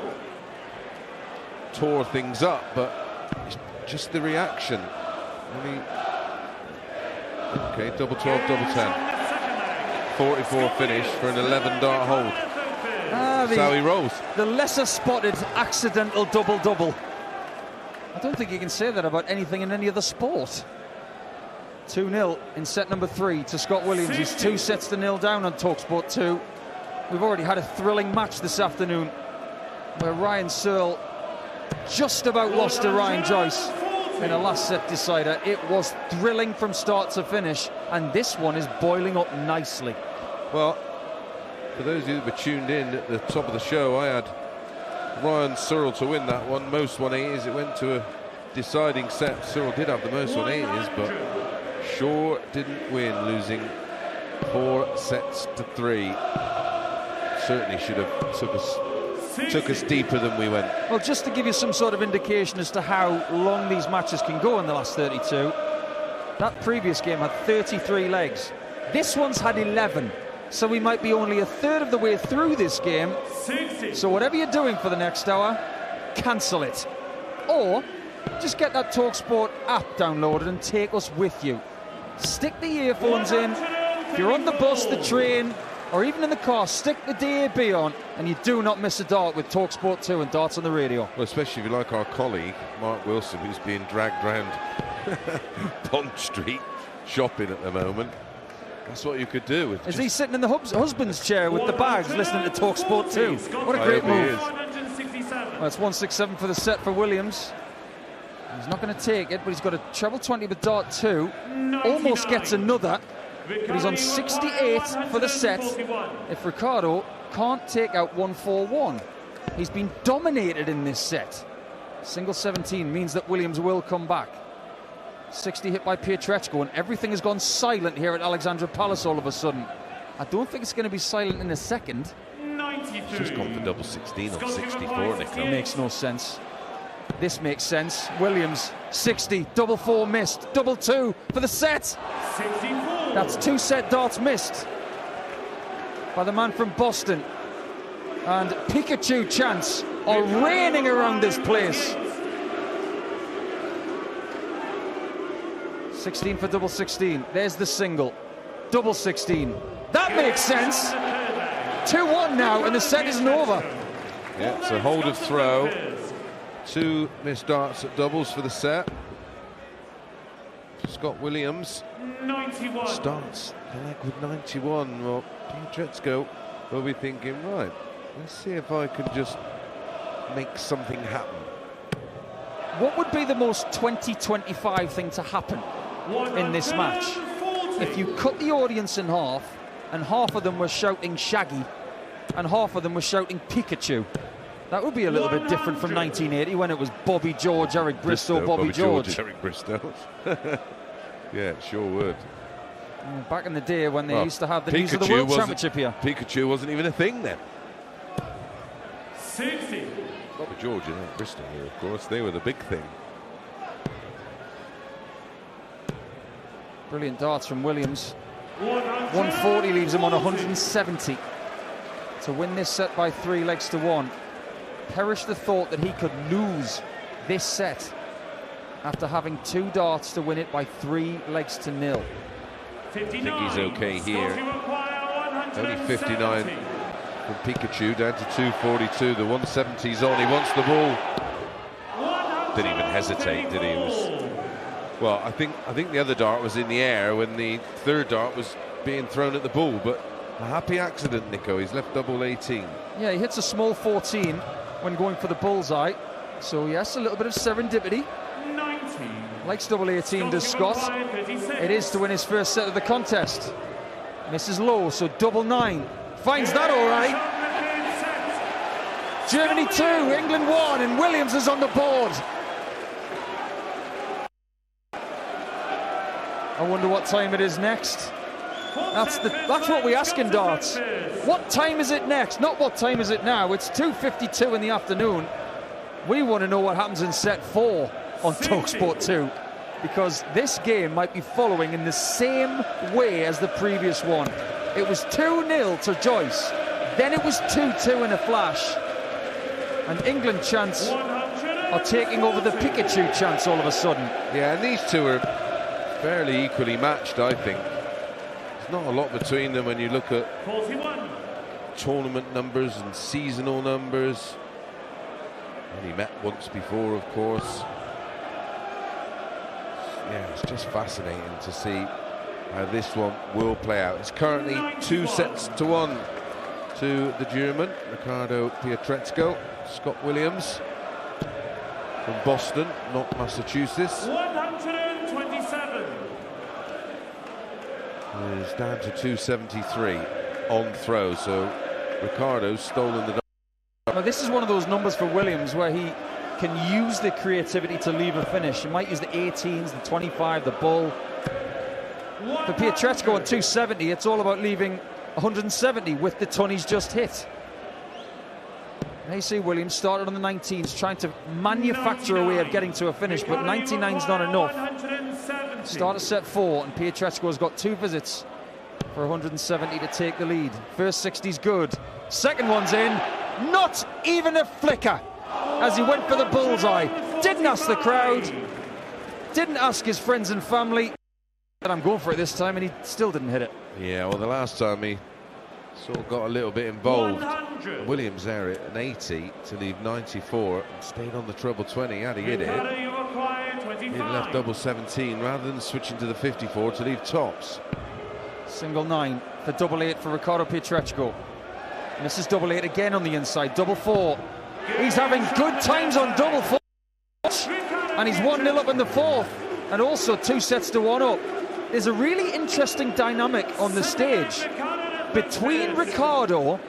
tore things up, but it's just the reaction. I mean, okay, double 12, double 10. 44 finish for an 11-dart hold. That's how he rolls. The lesser spotted accidental double-double. I don't think you can say that about anything in any other sport. 2-0 in set number 3 to Scott Williams. He's 2-0 down on talkSPORT 2. We've already had a thrilling match this afternoon where Ryan Searle just about lost to Ryan Joyce in a last set decider. It was thrilling from start to finish, and this one is boiling up nicely. Well, for those of you that were tuned in at the top of the show, I had Ryan Searle to win that one. Most 180s. It went to a deciding set. Searle did have the most 180s, but sure didn't win, losing 4-3. Certainly should have took us deeper than we went. Well, just to give you some sort of indication as to how long these matches can go in the last 32, that previous game had 33 legs. This one's had 11. so we might be only a third of the way through this game. So whatever you're doing for the next hour, cancel it. Or just get that talkSPORT app downloaded and take us with you. Stick the earphones in. If you're on the bus, the train, or even in the car, stick the DAB on, and you do not miss a dart with talkSPORT 2 and darts on the radio. Well, especially if you like our colleague, Mark Wilson, who's being dragged round Pond Street shopping at the moment. That's what you could do. Is he sitting in the husband's chair with the bags listening to talkSPORT 2? What a great move. Well, it's 167 for the set for Williams. He's not going to take it, but he's got a treble 20 with dart 2. Almost gets another, but he's on 68 for the set. If Ricardo can't take out 141, he's been dominated in this set. Single 17 means that Williams will come back. 60 hit by Pietreczko, and everything has gone silent here at Alexandra Palace all of a sudden. I don't think it's going to be silent in a second. It's just gone for double 16 on 64, Nico. Makes no sense. This makes sense. Williams, 60, double 4 missed, double 2 for the set. 64. That's 2 set darts missed by the man from Boston. And Pikachu chants are raining around this place. 16 for double 16. There's the single. Double 16. That makes sense. 2-1 now, and the set isn't over. Yeah, it's a hold of throw. 2 missed darts at doubles for the set. Scott Williams 91. starts the leg with 91. Well, Pietreczko will be thinking, right, let's see if I can just make something happen. What would be the most 2025 thing to happen in this match? If you cut the audience in half, and half of them were shouting Shaggy, and half of them were shouting Pikachu. That would be a little bit different from 1980 when it was Bobby George, Eric Bristow, Bobby George. Eric Bristow. Yeah, it sure would. Back in the day when they used to have the News of the World Championship here. Pikachu wasn't even a thing then. 60. Bobby George and Eric Bristow here, of course. They were the big thing. Brilliant darts from Williams. 140 leaves him on 170 to win this set by 3 legs to 1. Perish the thought that he could lose this set after having 2 darts to win it by 3 legs to 0. I think he's okay here. Only 59 from Pikachu, down to 242. The 170's on. He wants the ball. Didn't even hesitate, did he? It was, well, I think the other dart was in the air when the third dart was being thrown at the ball, but a happy accident, Nico. He's left double 18. Yeah, he hits a small 14 when going for the bullseye. So yes, a little bit of serendipity. 19. Likes double 18, does Scott. It is to win his first set of the contest. Misses low, so double 9. Finds that all right. Germany 2, England 1, and Williams is on the board. I wonder what time it is next. That's what we ask in darts. What time is it next? Not what time is it now. It's 2:52 in the afternoon. We want to know what happens in set 4 on talkSPORT 2, because this game might be following in the same way as the previous one. It was 2-0 to Joyce, then it was 2-2 in a flash, and England chants are taking over the Pikachu chants all of a sudden. Yeah, and these two are fairly equally matched, I think. There's not a lot between them when you look at 41. tournament numbers and seasonal numbers. Only met once before, of course. Yeah, it's just fascinating to see how this one will play out. It's currently 2-1 to the German, Ricardo Pietreczko. Scott Williams from Boston, not Massachusetts. 127. Is down to 273 on throw, so Ricardo's stolen the. Well, this is one of those numbers for Williams where he can use the creativity to leave a finish. He might use the 18s, the 25, the bull. For Pietreczko on 270, it's all about leaving 170 with the ton he's just hit. Now you see Williams started on the 19s, trying to manufacture a way of getting to a finish, but 99's not enough. Start of set 4, and Pietreczko has got 2 visits for 170 to take the lead. First 60's good. Second one's in. Not even a flicker as he went for the bullseye. Didn't ask the crowd. Didn't ask his friends and family. But I'm going for it this time, and he still didn't hit it. Yeah, well, the last time he sort of got a little bit involved. Williams there at an 80 to leave 94 and stayed on the treble 20. Had he hit it, he'd left double 17 rather than switching to the 54 to leave tops. Single 9 for double 8 for Ricardo Pietreczko. Misses double 8 again on the inside. Double 4. He's having good times on double 4. And he's 1-0 up in the fourth. And also 2 sets to 1 up. There's a really interesting dynamic on the stage between Ricardo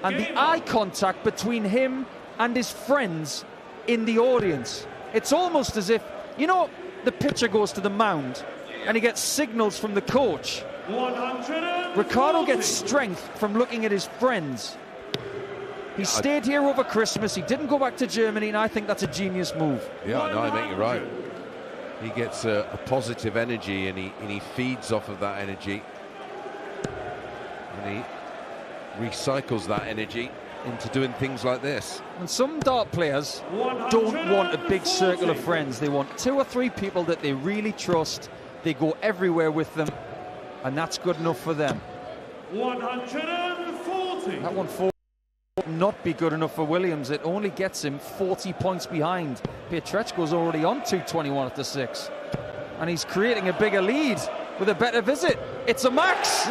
and the eye contact between him and his friends in the audience. It's almost as if, you know, the pitcher goes to the mound and he gets signals from the coach. Ricardo gets strength from looking at his friends. He stayed here over Christmas. He didn't go back to Germany, and I think that's a genius move. Yeah, no, I think you're right. He gets a positive energy, and he feeds off of that energy, and he recycles that energy into doing things like this. And some dart players don't want a big circle of friends. They want 2 or 3 people that they really trust. They go everywhere with them, and that's good enough for them. 140. That 140 would not be good enough for Williams. It only gets him 40 points behind. Pietreczko's already on 221 after 6, and he's creating a bigger lead with a better visit. It's a max.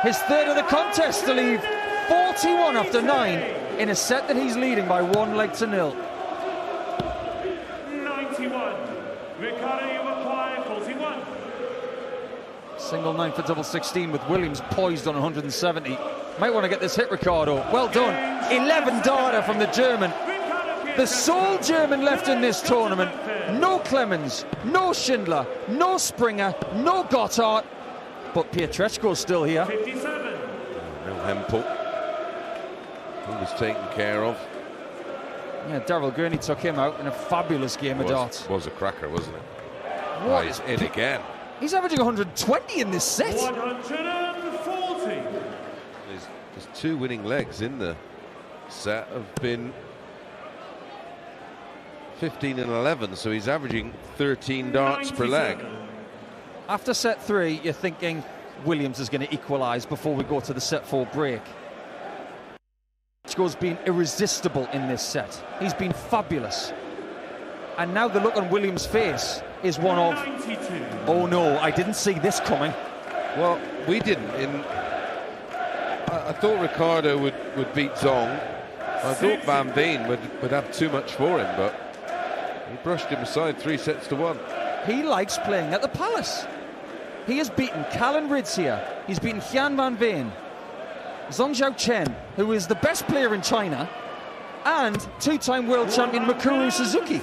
His third of the contest to leave 41 after 9 in a set that he's leading by 1 leg to 0. 91. Ricardo, you acquire 41. Single 9 for double 16 with Williams poised on 170. Might want to get this hit, Ricardo. Well done. 11 darter from the German. The sole German left in this tournament. No Clemens, no Schindler, no Springer, no Gotthard. But Pietreczko's still here. 57. No Hempel. He was taken care of. Yeah, Darrell Gurney took him out in a fabulous game of darts. Was a cracker, wasn't it? What? Oh, he's in again. He's averaging 120 in this set. 140. His 2 winning legs in the set have been 15 and 11, so he's averaging 13 darts per leg. After set 3, you're thinking Williams is going to equalise before we go to the set 4 break. Pietreczko's been irresistible in this set. He's been fabulous. And now the look on Williams' face is one of, 92. oh no, I didn't see this coming. Well, we didn't. I thought Ricardo would beat Zong. I thought Van Veen would have too much for him, but he brushed him aside 3 sets to 1. He likes playing at the Palace. He has beaten Callan Ridds here. He's beaten Hian Van Veen, Zhong Zhao-Chen, who is the best player in China, and 2-time world champion Mikuru Suzuki.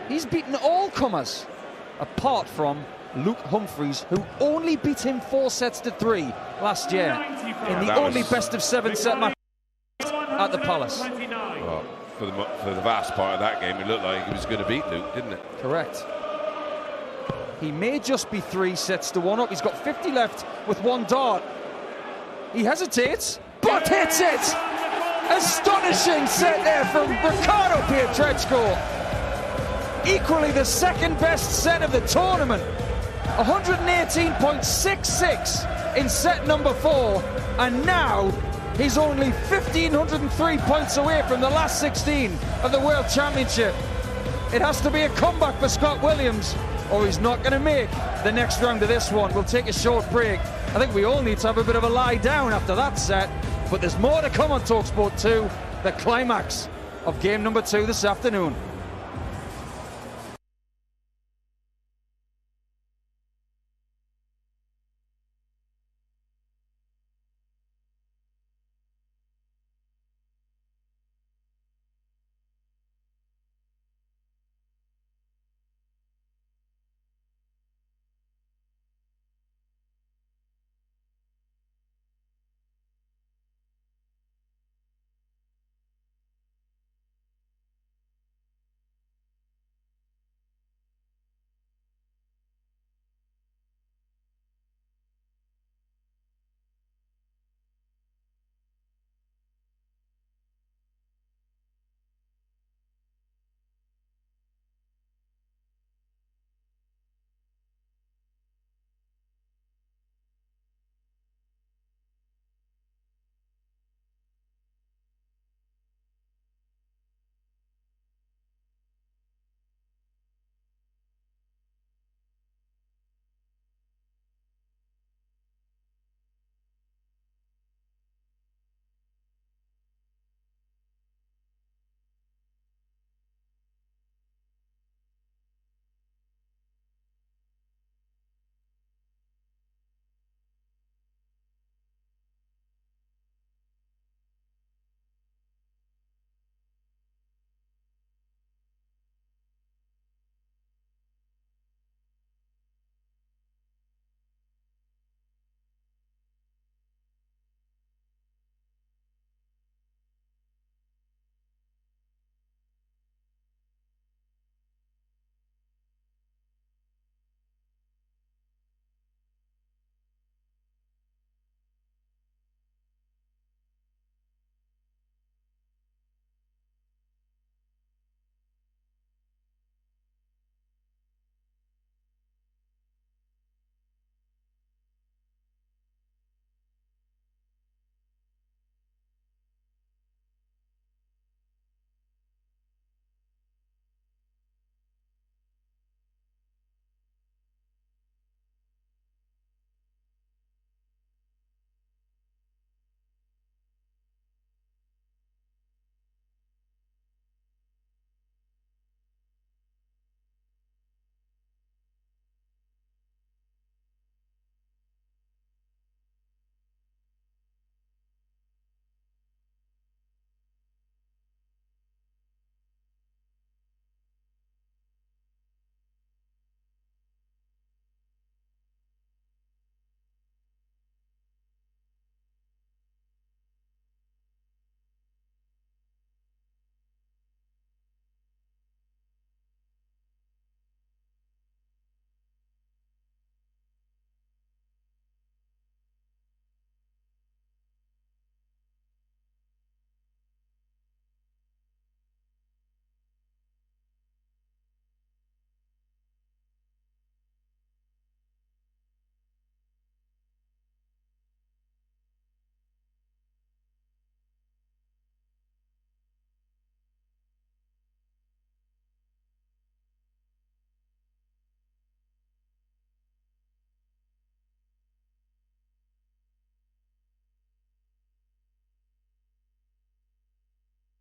He's beaten all comers, apart from Luke Humphries, who only beat him 4 sets to 3 last year in the only best of 7 set match at the Palace. Well, for the vast part of that game, it looked like he was going to beat Luke, didn't it? Correct. He may just be 3 sets to 1 up. He's got 50 left with 1 dart. He hesitates, but hits it! Astonishing set there from Ricardo Pietreczko. Equally the second best set of the tournament. 118.66 in set number 4. And now he's only 1,503 points away from the last 16 of the World Championship. It has to be a comeback for Scott Williams, or he's not going to make the next round of this one. We'll take a short break. I think we all need to have a bit of a lie down after that set, but there's more to come on talkSPORT 2, the climax of game number 2 this afternoon.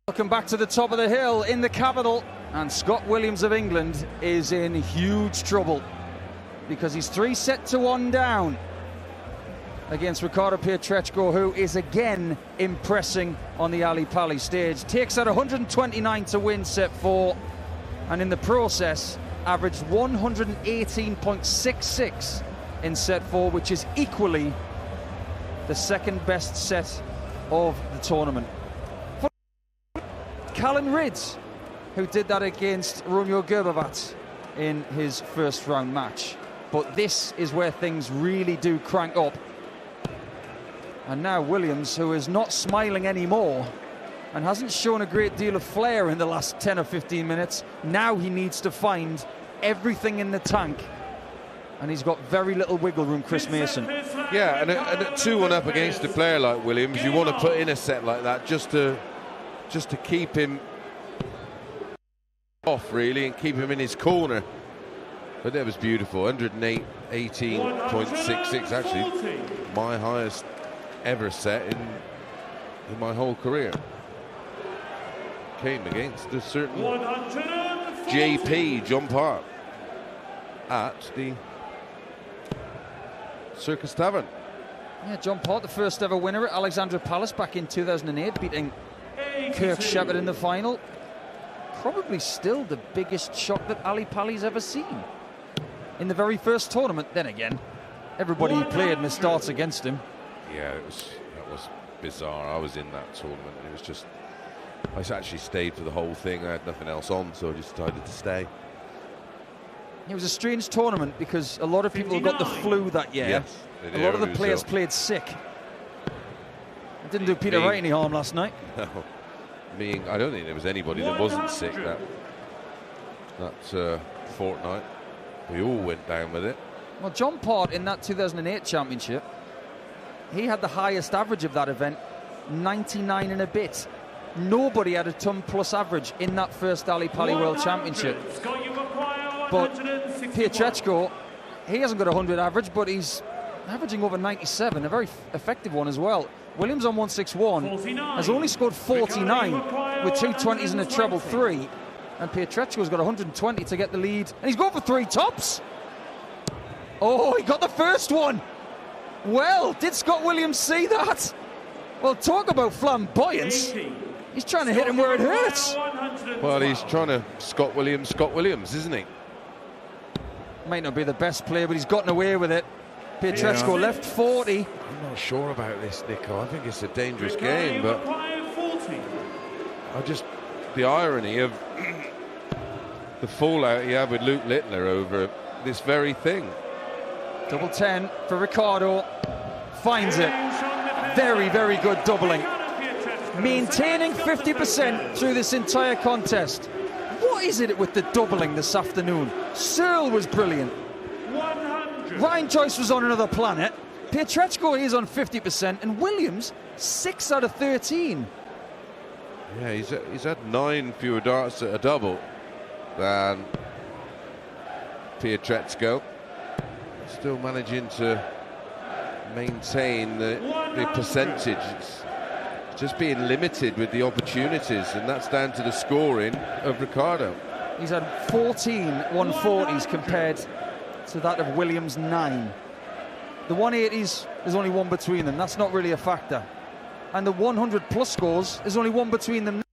Welcome back to the top of the hill in the capital, and Scott Williams of England is in huge trouble because he's 3-1 down against Ricardo Pietreczko, who is again impressing on the Ali Pali stage. Takes out 129 to win set 4, and in the process averaged 118.66 in set 4, which is equally the second best set of the tournament. Callan Rids, who did that against Romeo Gerbavat in his first round match. But this is where things really do crank up. And now Williams, who is not smiling anymore and hasn't shown a great deal of flair in the last 10 or 15 minutes, now he needs to find everything in the tank. And he's got very little wiggle room, Chris Mason. Yeah, and at 2-1 up against a player like Williams, you want to put in a set like that just to keep him off, really, and keep him in his corner. But that was beautiful. 118.66, actually my highest ever set in my whole career. Came against a certain JP, John Park, at the Circus Tavern. Yeah, John Park, the first ever winner at Alexandra Palace back in 2008, beating Kirk Shepherd in the final. Probably still the biggest shock that Ali Pali's ever seen in the very first tournament. Then again, everybody he played missed starts against him. Yeah, that was bizarre. I was in that tournament. It was just, I actually stayed for the whole thing. I had nothing else on, so I just decided to stay. It was a strange tournament because a lot of people got the flu that year. Yes, a lot of the players played sick. It didn't do Peter Wright any harm last night. No. I don't think there was anybody that wasn't sick that fortnight. We all went down with it. Well, John Part in that 2008 championship, he had the highest average of that event, 99 and a bit. Nobody had a ton plus average in that first Ali Pali World Championship. But Pietreczko, he hasn't got a 100 average, but he's averaging over 97, a very effective one as well. Williams on 161 has only scored 49 with 2 20s and a treble 3, and Pietreczko's got 120 to get the lead, and he's going for 3 tops. Oh, he got the first one. Well, did Scott Williams see that? Well, talk about flamboyance. He's trying to hit him where it hurts. Well, he's trying to Scott Williams, isn't he? Might not be the best player, but he's gotten away with it. Pietreczko left 40. I'm not sure about this, Nico. I think it's a dangerous game, but the irony of the fallout he had with Luke Littler over this very thing. Double 10 for Ricardo. Finds it. Very, very good doubling. Maintaining 50% through this entire contest. What is it with the doubling this afternoon? Searle was brilliant. Ryan Joyce was on another planet. Pietreczko is on 50%, and Williams 6 out of 13. Yeah, he's had 9 fewer darts at a double than Pietreczko. Still managing to maintain the percentage. It's just being limited with the opportunities, and that's down to the scoring of Ricardo. He's had 14 140s compared to that of Williams' 9. The 180s, there's only 1 between them. That's not really a factor. And the 100 plus scores, there's only 1 between them.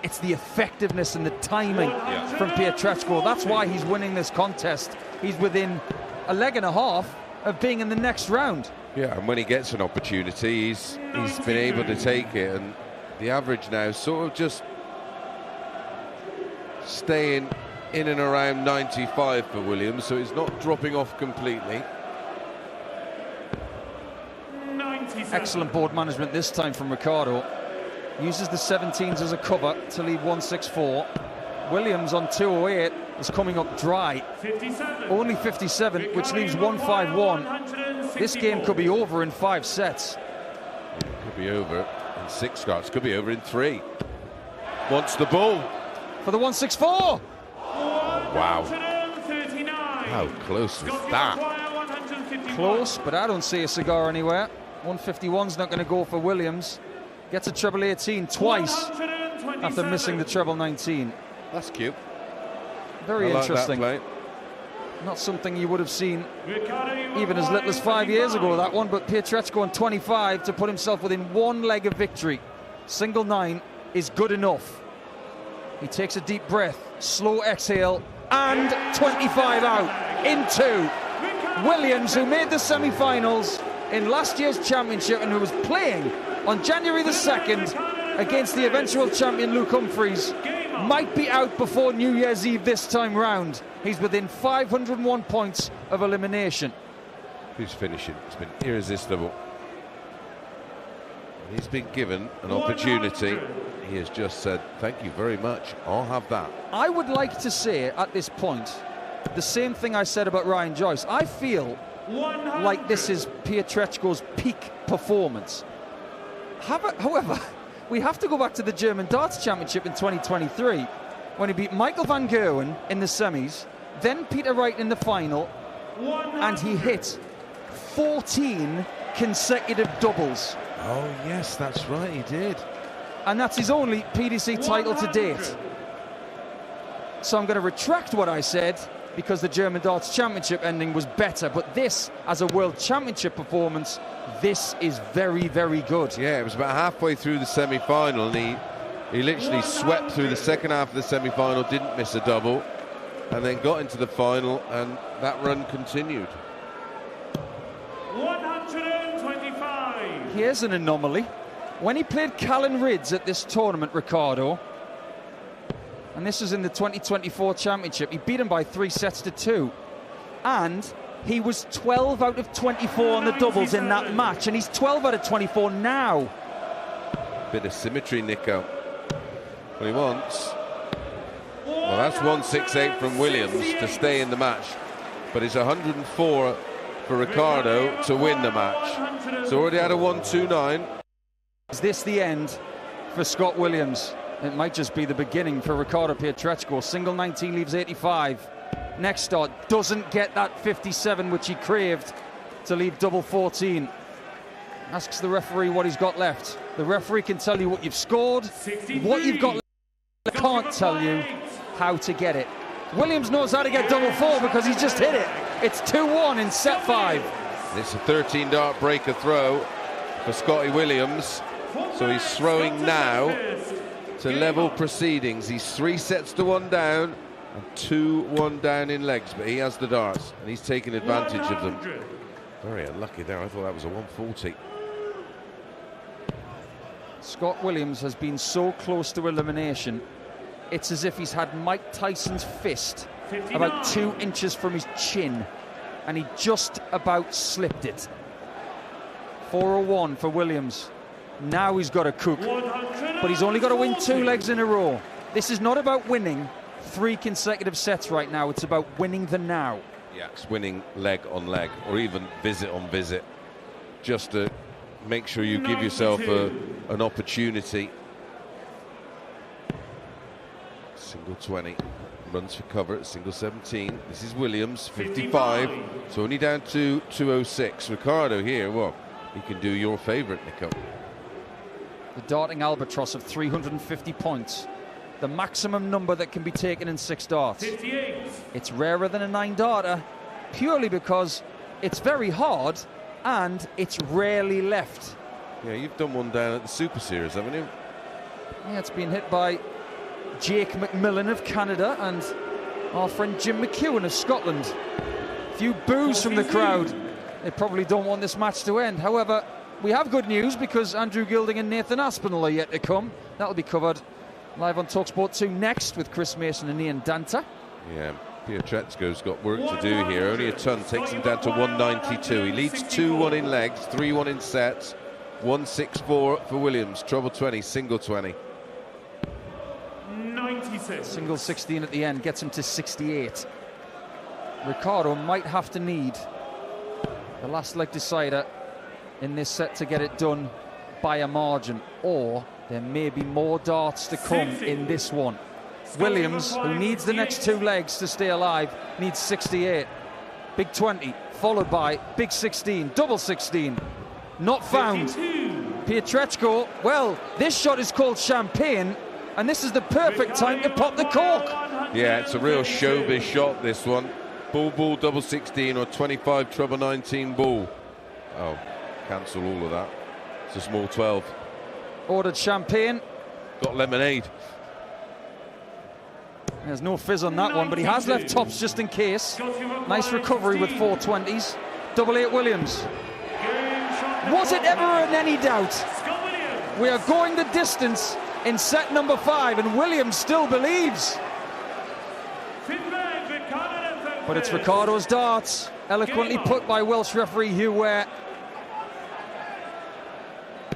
It's the effectiveness and the timing from Pietreczko. That's why he's winning this contest. He's within a leg and a half of being in the next round. Yeah, and when he gets an opportunity, he's been able to take it. And the average now sort of just staying in and around 95 for Williams, so he's not dropping off completely. Excellent board management this time from Ricardo. Uses the 17s as a cover to lead 164. Williams on 208 is coming up dry. Only 57, which leaves 151. This game could be over in 5 sets. Could be over in 6 starts, could be over in 3. Wants the ball. For the 164. Wow. How close was that? Close, but I don't see a cigar anywhere. 151's not going to go for Williams. Gets a treble 18 twice. after missing the treble 19. That's cute. Very interesting. That play. Not something you would have seen even as little as 5 years ago, that one, but Pietreczko on 25 to put himself within one leg of victory. Single 9 is good enough. He takes a deep breath, slow exhale, and 25 out in 2. Williams, who made the semi-finals in last year's championship and who was playing on January the 2nd against the eventual champion Luke Humphries, might be out before New Year's Eve this time round. He's within 501 points of elimination. Who's finishing? It's been irresistible. He's been given an opportunity. He has just said, thank you very much, I'll have that. I would like to say at this point the same thing I said about Ryan Joyce. I feel like this is Pietreczko's peak performance. However, we have to go back to the German Darts Championship in 2023 when he beat Michael van Gerwen in the semis, then Peter Wright in the final, and he hit 14 consecutive doubles. Oh yes, that's right, he did. And that's his only PDC title to date. So I'm going to retract what I said, because the German Darts Championship ending was better, but this, as a World Championship performance, this is very, very good. Yeah, it was about halfway through the semi-final, and he literally swept through the second half of the semi-final, didn't miss a double, and then got into the final, and that run continued. 125. Here's an anomaly. When he played Callan Ridds at this tournament, Ricardo, and this was in the 2024 championship, he beat him by 3 sets to 2, and he was 12 out of 24 on the doubles in that match, and he's 12 out of 24 now. Bit of symmetry, Nico. What he wants. Well, that's 168 from Williams to stay in the match, but it's 104 for Ricardo to win the match. So already had a 129. Is this the end for Scott Williams? It might just be the beginning for Ricardo Pietreczko. Single 19 leaves 85. Next start doesn't get that 57 which he craved to leave double 14. Asks the referee what he's got left. The referee can tell you what you've scored, what you've got left. Can't tell you how to get it. Williams knows how to get double 4 because he's just hit it. It's 2-1 in set 5. It's a 13 dart breaker throw for Scotty Williams. So he's throwing now to level proceedings. He's 3 sets to 1 down and 2-1 down in legs, but he has the darts and he's taking advantage of them. Very unlucky there. I thought that was a 140. Scott Williams has been so close to elimination, it's as if he's had Mike Tyson's fist 59. About 2 inches from his chin, and he just about slipped it. 401 for Williams. Now he's got to cook, but he's only got to win 2 legs in a row. This is not about winning 3 consecutive sets right now, it's about winning the now. Yeah, it's winning leg on leg, or even visit on visit, just to make sure you give yourself an opportunity. Single 20, runs for cover at single 17. This is Williams, 55, so only down to 206. Ricardo here, well, he can do your favourite, Nico. The darting albatross of 350 points. The maximum number that can be taken in 6 darts. 58. It's rarer than a 9 darter, purely because it's very hard and it's rarely left. Yeah, you've done one down at the Super Series, haven't you? Yeah, it's been hit by Jake McMillan of Canada and our friend Jim McEwen of Scotland. A few boos from the crowd. They probably don't want this match to end. However, we have good news because Andrew Gilding and Nathan Aspinall are yet to come. That'll be covered live on talkSPORT 2 next with Chris Mason and Ian Danter. Yeah, Pietreczko's got work to do here. Only a ton takes him down to 192. He leads 2-1 in legs, 3-1 in sets, 164 for Williams. Treble 20, single 20. 96. Single 16 at the end gets him to 68. Ricardo might have to need the last leg decider in this set to get it done by a margin, or there may be more darts to come in this one. Williams, who needs the next 2 legs to stay alive, needs 68. Big 20, followed by big 16, double 16. Not found. 52. Pietreczko, well, this shot is called champagne, And this is the perfect time to pop the cork. Yeah, it's a real showbiz shot, this one. Ball, double 16 or 25 treble 19 ball. Oh, cancel all of that. It's a small 12. Ordered champagne. Got lemonade. There's no fizz on that one, but he has left tops just in case. Nice recovery with 420s. Double 8 Williams. Was it ever in any doubt? We are going the distance in set number 5, and Williams still believes. But it's Ricardo's darts, eloquently put by Welsh referee Hugh Ware.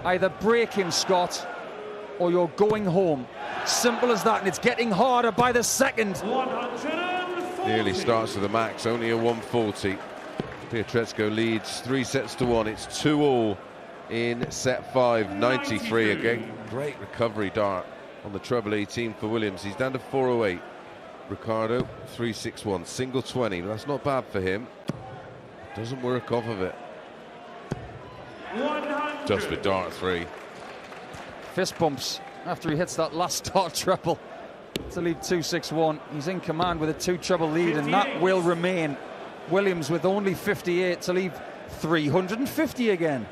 Either break him, Scott, or you're going home. Simple as that, and it's getting harder by the second. Nearly starts to the max, only a 140. Pietreczko leads 3-1. It's 2-all in set 5, 93. Again, great recovery dart on the treble 18 for Williams. He's down to 408. Ricardo 3-6-1, single 20. That's not bad for him. Doesn't work off of it. Just for dart 3. Fist bumps after he hits that last dart treble to lead 2-6-1. He's in command with a 2 treble lead, and that will remain. Williams with only 58 to leave 350 again.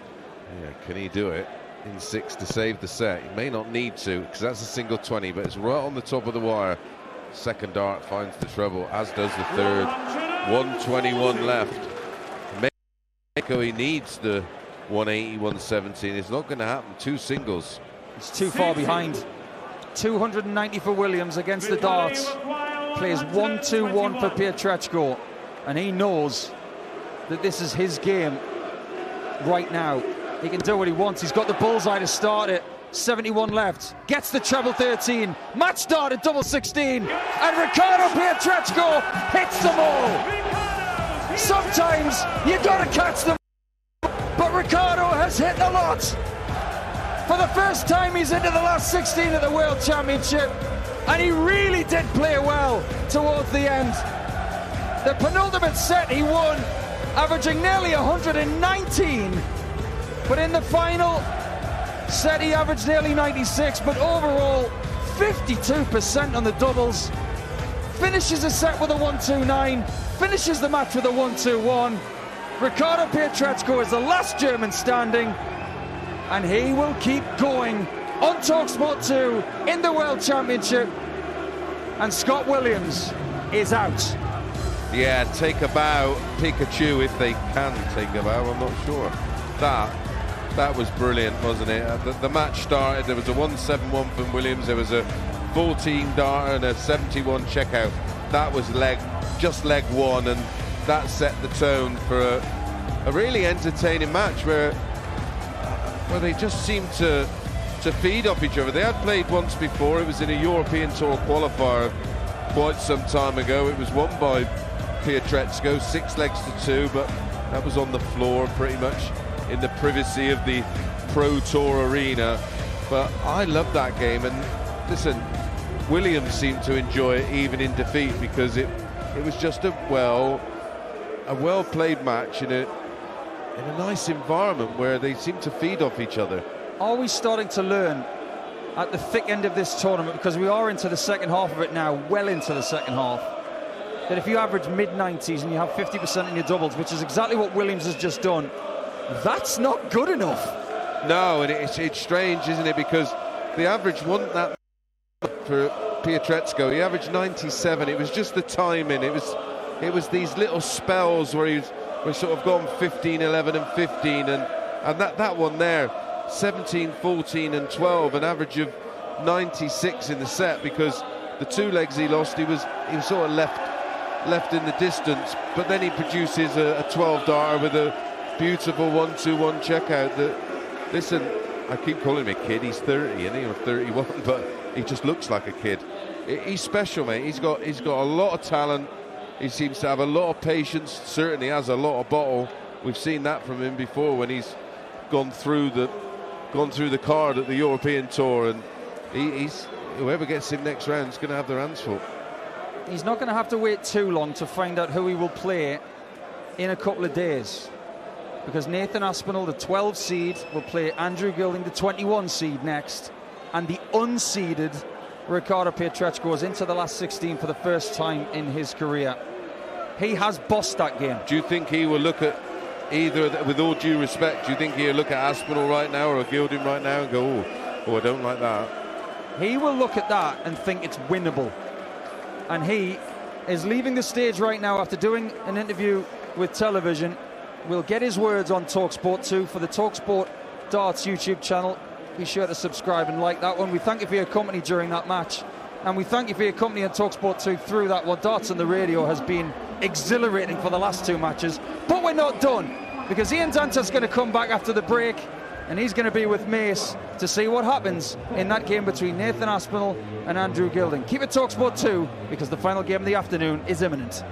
Yeah, can he do it in 6 to save the set? He may not need to, because that's a single 20, but it's right on the top of the wire. Second dart finds the treble, as does the third. 121 left. Mexico, he needs the 180, 117. It's not going to happen. 2 singles. It's too far behind. 290 for Williams against the darts. Plays 1-2-1 for Pietreczko, and he knows that this is his game right now. He can do what he wants. He's got the bullseye to start it. 71 left. Gets the treble 13. Match start at double 16. And Ricardo Pietreczko hits them all. Sometimes you got to catch them. But Ricardo has hit the lot. For the first time, he's into the last 16 of the World Championship. And he really did play well towards the end. The penultimate set he won, averaging nearly 119. But in the final set, he averaged nearly 96. But overall, 52% on the doubles. Finishes the set with a 1-2-9. Finishes the match with a 1-2-1. Ricardo Pietreczko is the last German standing. And he will keep going on talkSPORT 2 in the World Championship. And Scott Williams is out. Yeah, take a bow, Pikachu, if they can take a bow. I'm not sure. That was brilliant, wasn't it? The match started. There was a 171 from Williams. There was a 14 dart and a 71 checkout. That was just leg one, and that set the tone for a really entertaining match where they just seemed to feed off each other. They had played once before. It was in a European Tour qualifier quite some time ago. It was won by Pietreczko, 6 legs to 2, but that was on the floor pretty much in the privacy of the Pro Tour arena. But I love that game, and listen, Williams seemed to enjoy it even in defeat, because it was just a well played match in a nice environment where they seem to feed off each other. Are we starting to learn at the thick end of this tournament, because we are into the second half of it now, well into the second half, that if you average mid-90s and you have 50% in your doubles, which is exactly what Williams has just done, that's not good enough. No, and it's strange, isn't it? Because the average wasn't that for Pietreczko. He averaged 97. It was just the timing. It was these little spells where we sort of gone 15, 11 and 15, and that one there, 17, 14 and 12, an average of 96 in the set, because the 2 legs he lost, he was sort of left in the distance, but then he produces a 12 darter with a beautiful 1-2-1 checkout. Listen, I keep calling him a kid. He's 30, isn't he, or 31, but he just looks like a kid. He's special, mate. He's got a lot of talent. He seems to have a lot of patience. Certainly has a lot of bottle. We've seen that from him before when he's gone through the card at the European Tour, and whoever gets him next round is going to have their hands full. He's not going to have to wait too long to find out who he will play in a couple of days, because Nathan Aspinall, the 12 seed, will play Andrew Gilding, the 21 seed, next, and the unseeded Ricardo Pietreczko is into the last 16 for the first time in his career. He has bossed that game. Do you think he will look at either, with all due respect, do you think he'll look at Aspinall right now or Gilding right now and go, oh, I don't like that? He will look at that and think it's winnable. And he is leaving the stage right now after doing an interview with television. We'll get his words on talkSPORT 2 for the talkSPORT Darts YouTube channel. Be sure to subscribe and like that one. We thank you for your company during that match. And we thank you for your company on talkSPORT 2 through that one. Darts on the radio has been exhilarating for the last 2 matches. But we're not done, because Ian Danter's going to come back after the break, and he's going to be with Mace to see what happens in that game between Nathan Aspinall and Andrew Gilding. Keep it talkSPORT 2, because the final game of the afternoon is imminent.